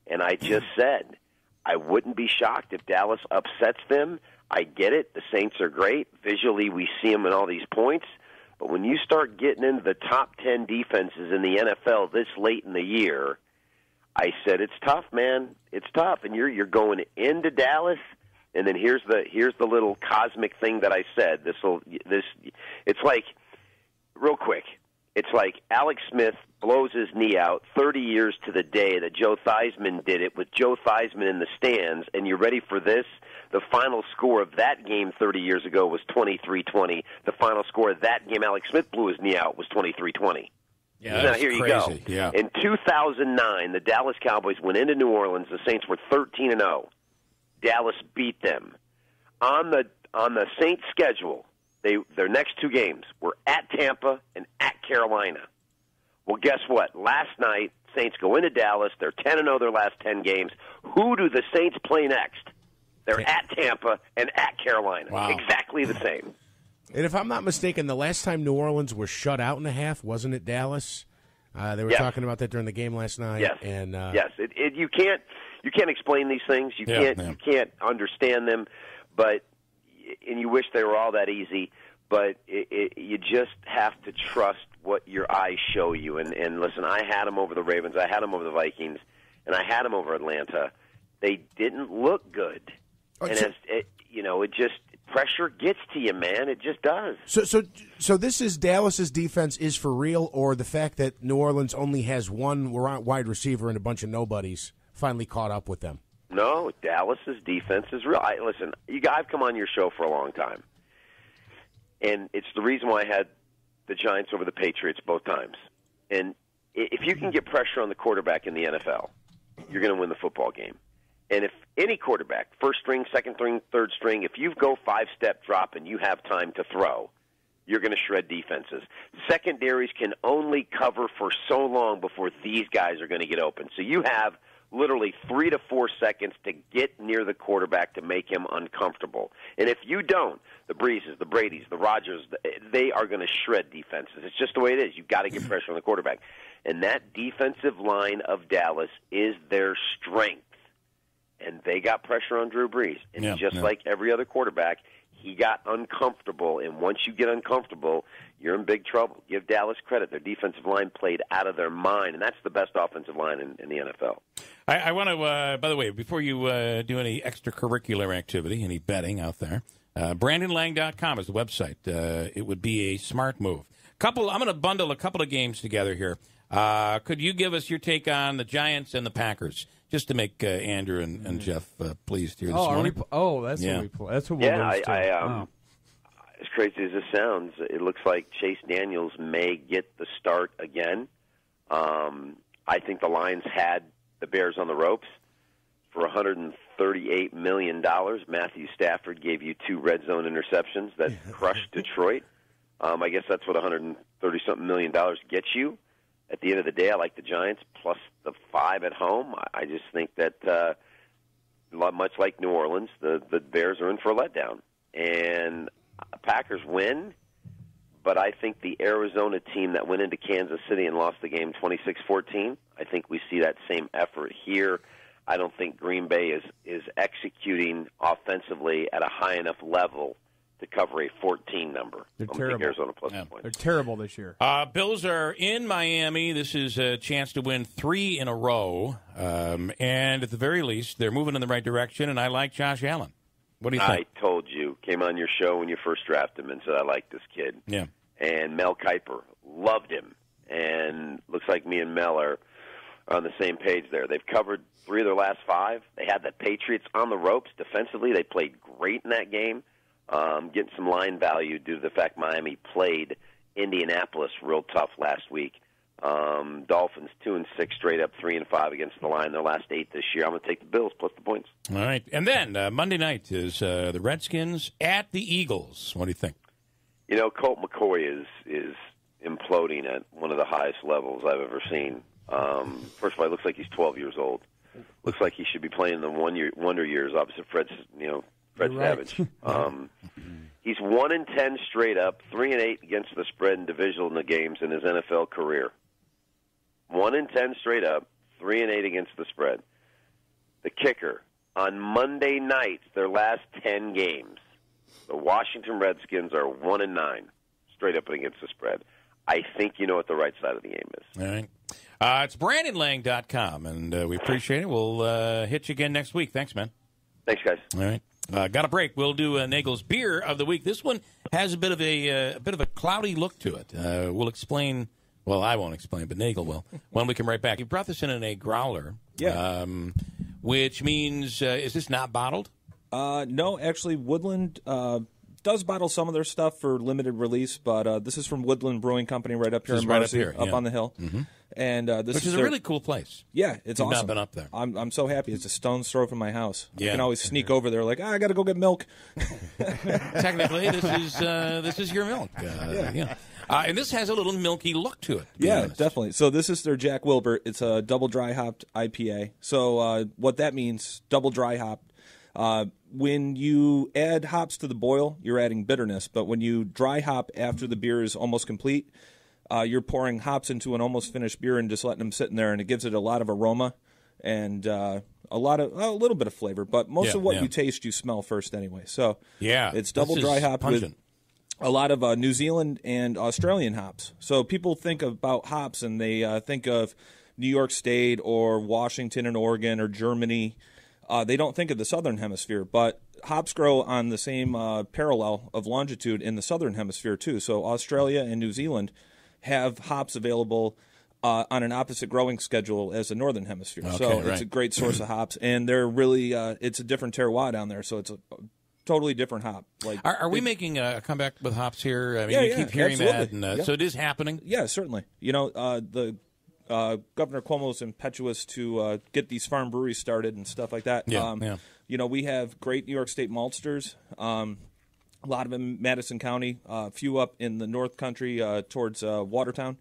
And I just said, I wouldn't be shocked if Dallas upsets them. I get it. The Saints are great. Visually, we see them in all these points. But when you start getting into the top 10 defenses in the NFL this late in the year, I said it's tough, man. It's tough. And you're going into Dallas, and then here's the little cosmic thing that I said. It's like, real quick, it's like Alex Smith blows his knee out 30 years to the day that Joe Theismann did it with Joe Theismann in the stands, and you're ready for this? The final score of that game 30 years ago was 23-20. The final score of that game Alex Smith blew his knee out was 23-20. Yeah, now, here crazy. You go. Yeah. In 2009, the Dallas Cowboys went into New Orleans. The Saints were 13-0. Dallas beat them. On the Saints' schedule, their next 2 games were at Tampa and at Carolina. Well, guess what? Last night, Saints go into Dallas. They're 10-0 their last 10 games. Who do the Saints play next? They're at Tampa and at Carolina. Wow. Exactly the same. And if I'm not mistaken, the last time New Orleans was shut out in a half, wasn't it Dallas? They were talking about that during the game last night. Yes. And yes. You can't explain these things. You can't understand them. But and you wish they were all that easy. But you just have to trust what your eyes show you. And listen, I had them over the Ravens. I had them over the Vikings. And I had them over Atlanta. They didn't look good. And it just pressure gets to you, man. It just does. So this is Dallas's defense is for real, or the fact that New Orleans only has one wide receiver and a bunch of nobodies finally caught up with them? No, Dallas's defense is real. Listen, I've come on your show for a long time, and it's the reason why I had the Giants over the Patriots both times. And if you can get pressure on the quarterback in the NFL, you're going to win the football game. And if any quarterback, first string, second string, third string, if you go 5-step drop and you have time to throw, you're going to shred defenses. Secondaries can only cover for so long before these guys are going to get open. So you have literally 3 to 4 seconds to get near the quarterback to make him uncomfortable. And if you don't, the Breezes, the Bradys, the Rodgers, they are going to shred defenses. It's just the way it is. You've got to get pressure on the quarterback. And that defensive line of Dallas is their strength. And they got pressure on Drew Brees. And like every other quarterback, he got uncomfortable. And once you get uncomfortable, you're in big trouble. Give Dallas credit. Their defensive line played out of their mind, and that's the best offensive line in the NFL. I want to, by the way, before you do any extracurricular activity, any betting out there, BrandonLang.com is the website. It would be a smart move. I'm going to bundle a couple of games together here. Could you give us your take on the Giants and the Packers? Just to make Andrew and Jeff pleased here this morning. That's what we play. That's what we'll lose to. As crazy as this sounds, it looks like Chase Daniels may get the start again. I think the Lions had the Bears on the ropes for $138 million. Matthew Stafford gave you 2 red zone interceptions that crushed Detroit. I guess that's what $130-something million gets you. At the end of the day, I like the Giants plus the 5 at home. I just think that, much like New Orleans, the Bears are in for a letdown. And Packers win, but I think the Arizona team that went into Kansas City and lost the game 26-14, I think we see that same effort here. I don't think Green Bay is executing offensively at a high enough level to cover a 14 number. They're terrible. Arizona plus points. They're terrible this year. Bills are in Miami. This is a chance to win 3 in a row. And at the very least, they're moving in the right direction, and I like Josh Allen. What do you think? I told you. Came on your show when you first drafted him and said, I like this kid. Yeah. And Mel Kiper loved him. And looks like me and Mel are on the same page there. They've covered 3 of their last 5. They had the Patriots on the ropes defensively. They played great in that game. Getting some line value due to the fact Miami played Indianapolis real tough last week. Dolphins 2-6 straight up, 3-5 against the line. Their last 8 this year. I'm going to take the Bills plus the points. All right, and then Monday night is the Redskins at the Eagles. What do you think? You know, Colt McCoy is imploding at one of the highest levels I've ever seen. First of all, it looks like he's 12 years old. Looks like he should be playing in the wonder years opposite Fred Savage. He's 1-10 straight up, 3-8 against the spread in divisional games in his NFL career. 1-10 straight up, 3-8 against the spread. The kicker, on Monday night, their last 10 games, the Washington Redskins are 1-9 straight up against the spread. I think you know what the right side of the game is. All right. It's BrandonLang.com, and we appreciate it. We'll hit you again next week. Thanks, man. Thanks, guys. All right. Got a break. We'll do Nagel's Beer of the Week. This one has a bit of a cloudy look to it. We'll explain. Well, I won't explain, but Nagel will when we come right back. You brought this in a growler. Yeah. Which means, is this not bottled? No, actually, Woodland does bottle some of their stuff for limited release, but this is from Woodland Brewing Company right up here in Marcy, up on the hill. Mm-hmm. And this Which is a really cool place. Yeah, it's awesome. I've not been up there. I'm so happy. It's a stone's throw from my house. Yeah. I can always sneak over there like, I got to go get milk. Technically, this is your milk. Yeah. And this has a little milky look to it. Yeah, definitely. So this is their Jack Wilbur. It's a double dry hopped IPA. So what that means, double dry hopped. When you add hops to the boil, you're adding bitterness. But when you dry hop after the beer is almost complete, you're pouring hops into an almost finished beer and just letting them sit in there, and it gives it a lot of aroma and a little bit of flavor. But most of what you taste, you smell first anyway. So it's double dry hopped with a lot of New Zealand and Australian hops. So people think about hops and they think of New York State or Washington and Oregon or Germany. They don't think of the Southern Hemisphere, but hops grow on the same parallel of longitude in the Southern Hemisphere too. So Australia and New Zealand have hops available on an opposite growing schedule as the Northern Hemisphere. Okay, so right. it's a great source of hops, and they're really it's a different terroir down there, so it's a totally different hop. Like, are we making a comeback with hops here? I mean, Yeah, you keep hearing absolutely. that, and so it is happening? Yeah, certainly. You know, the Governor Cuomo's impetuous to get these farm breweries started and stuff like that. You know, we have great New York State maltsters. A lot of them in Madison County, a few up in the North Country towards Watertown,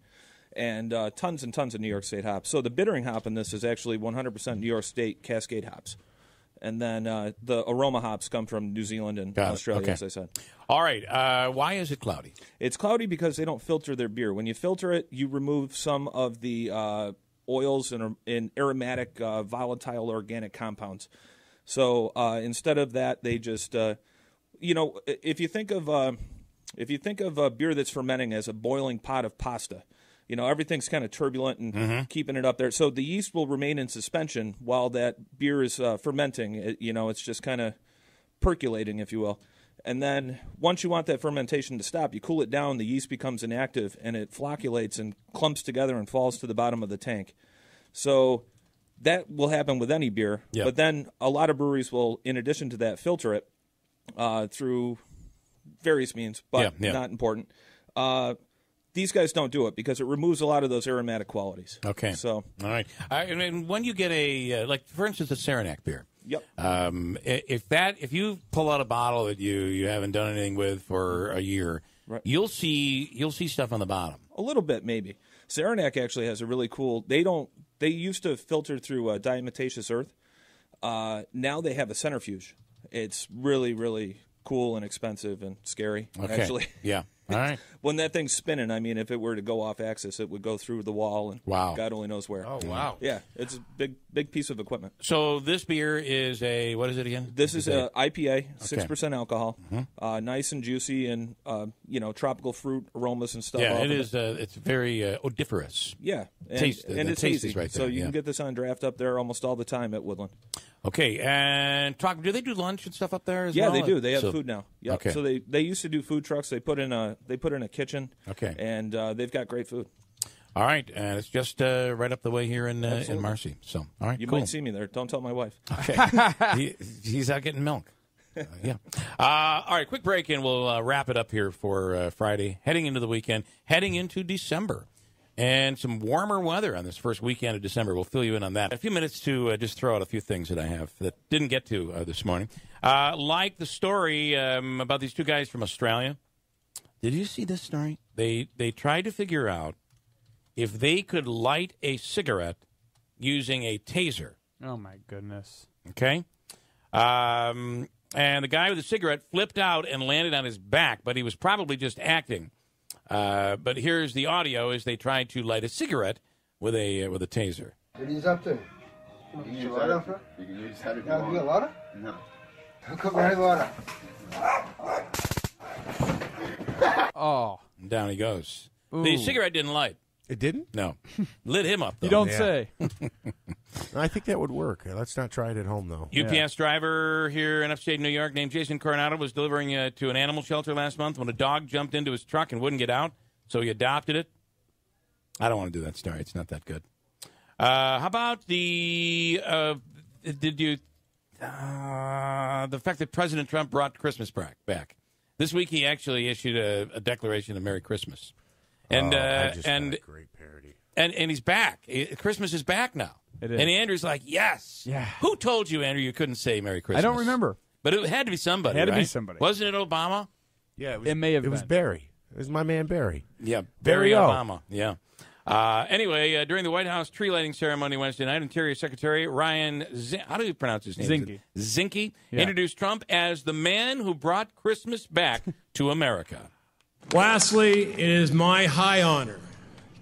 and tons and tons of New York State hops. So the bittering hop in this is actually 100% New York State Cascade hops. And then the aroma hops come from New Zealand and Australia, as I said. All right. Why is it cloudy? It's cloudy because they don't filter their beer. When you filter it, you remove some of the oils and aromatic, volatile organic compounds. So instead of that, they just, if you think of a beer that's fermenting as a boiling pot of pasta, you know, everything's kind of turbulent and keeping it up there. So the yeast will remain in suspension while that beer is fermenting. It's just kind of percolating, if you will. And then once you want that fermentation to stop, you cool it down, the yeast becomes inactive, and it flocculates and clumps together and falls to the bottom of the tank. So that will happen with any beer. Yep. But then a lot of breweries will, in addition to that, filter it through various means, but not important. These guys don't do it because it removes a lot of those aromatic qualities. Okay. So, all right. And when you get for instance, a Saranac beer. Yep. If you pull out a bottle that you haven't done anything with for a year, you'll see stuff on the bottom. A little bit, maybe. Saranac actually has a really cool. They used to filter through diatomaceous earth. Now they have a centrifuge. It's really, really cool and expensive and scary. Okay. Actually. Yeah. All right. When that thing's spinning, I mean, if it were to go off axis, it would go through the wall, and God only knows where. Oh, wow. Yeah, it's a big piece of equipment. So this beer is what is it again? This is a IPA, 6% alcohol, nice and juicy, and tropical fruit aromas and stuff. Yeah, it is. It's very odoriferous. Yeah, and it's taste easy. is right there. So you can get this on draft up there almost all the time at Woodland. Okay, and do they do lunch and stuff up there as well? well? Yeah, they do. They have food now. Yep. Okay. So they used to do food trucks. They put in a kitchen. Okay. And they've got great food. All right, and it's just right up the way here in Marcy. So, all right, you cool. might see me there. Don't tell my wife. Okay, he's out getting milk. Yeah. All right, quick break, and we'll wrap it up here for Friday. Heading into the weekend, heading into December, and some warmer weather on this first weekend of December. We'll fill you in on that. A few minutes to just throw out a few things that I have that didn't get to this morning, like the story about these two guys from Australia. Did you see this story? They tried to figure out if they could light a cigarette using a taser. Oh, my goodness. Okay? And the guy with the cigarette flipped out and landed on his back, but he was probably just acting. But here's the audio as they tried to light a cigarette with a taser. What are you up to? You can use that. You can use that if you want. You water? No. Cook my water. Oh. And down he goes. Ooh. The cigarette didn't light. It didn't? No. Lit him up, though. You don't say. I think that would work. Let's not try it at home, though. UPS driver here in upstate New York named Jason Coronado was delivering to an animal shelter last month when a dog jumped into his truck and wouldn't get out, so he adopted it. I don't want to do that story. It's not that good. How about the fact that President Trump brought Christmas back? This week he actually issued a declaration of Merry Christmas. And I just got a great parody. And he's back. Christmas is back now. It is. And Andrew's like, yes. Yeah. Who told you, Andrew, you couldn't say Merry Christmas? I don't remember. But it had to be somebody, It had to be right? somebody. Wasn't it Obama? Yeah, it may have been. It was Barry. It was my man Barry. Yeah, Barry O. Obama. Yeah. Anyway, during the White House tree lighting ceremony Wednesday night, Interior Secretary Ryan how do you pronounce his name? Zinke introduced Trump as the man who brought Christmas back to America. Lastly, it is my high honor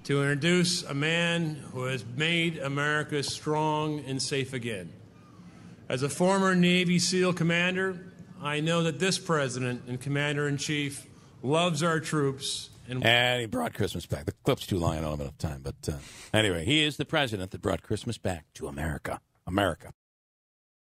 to introduce a man who has made America strong and safe again. As a former Navy SEAL commander, I know that this president and commander-in-chief loves our troops. And he brought Christmas back. The clip's too long. I don't have enough time. But anyway, he is the president that brought Christmas back to America. America.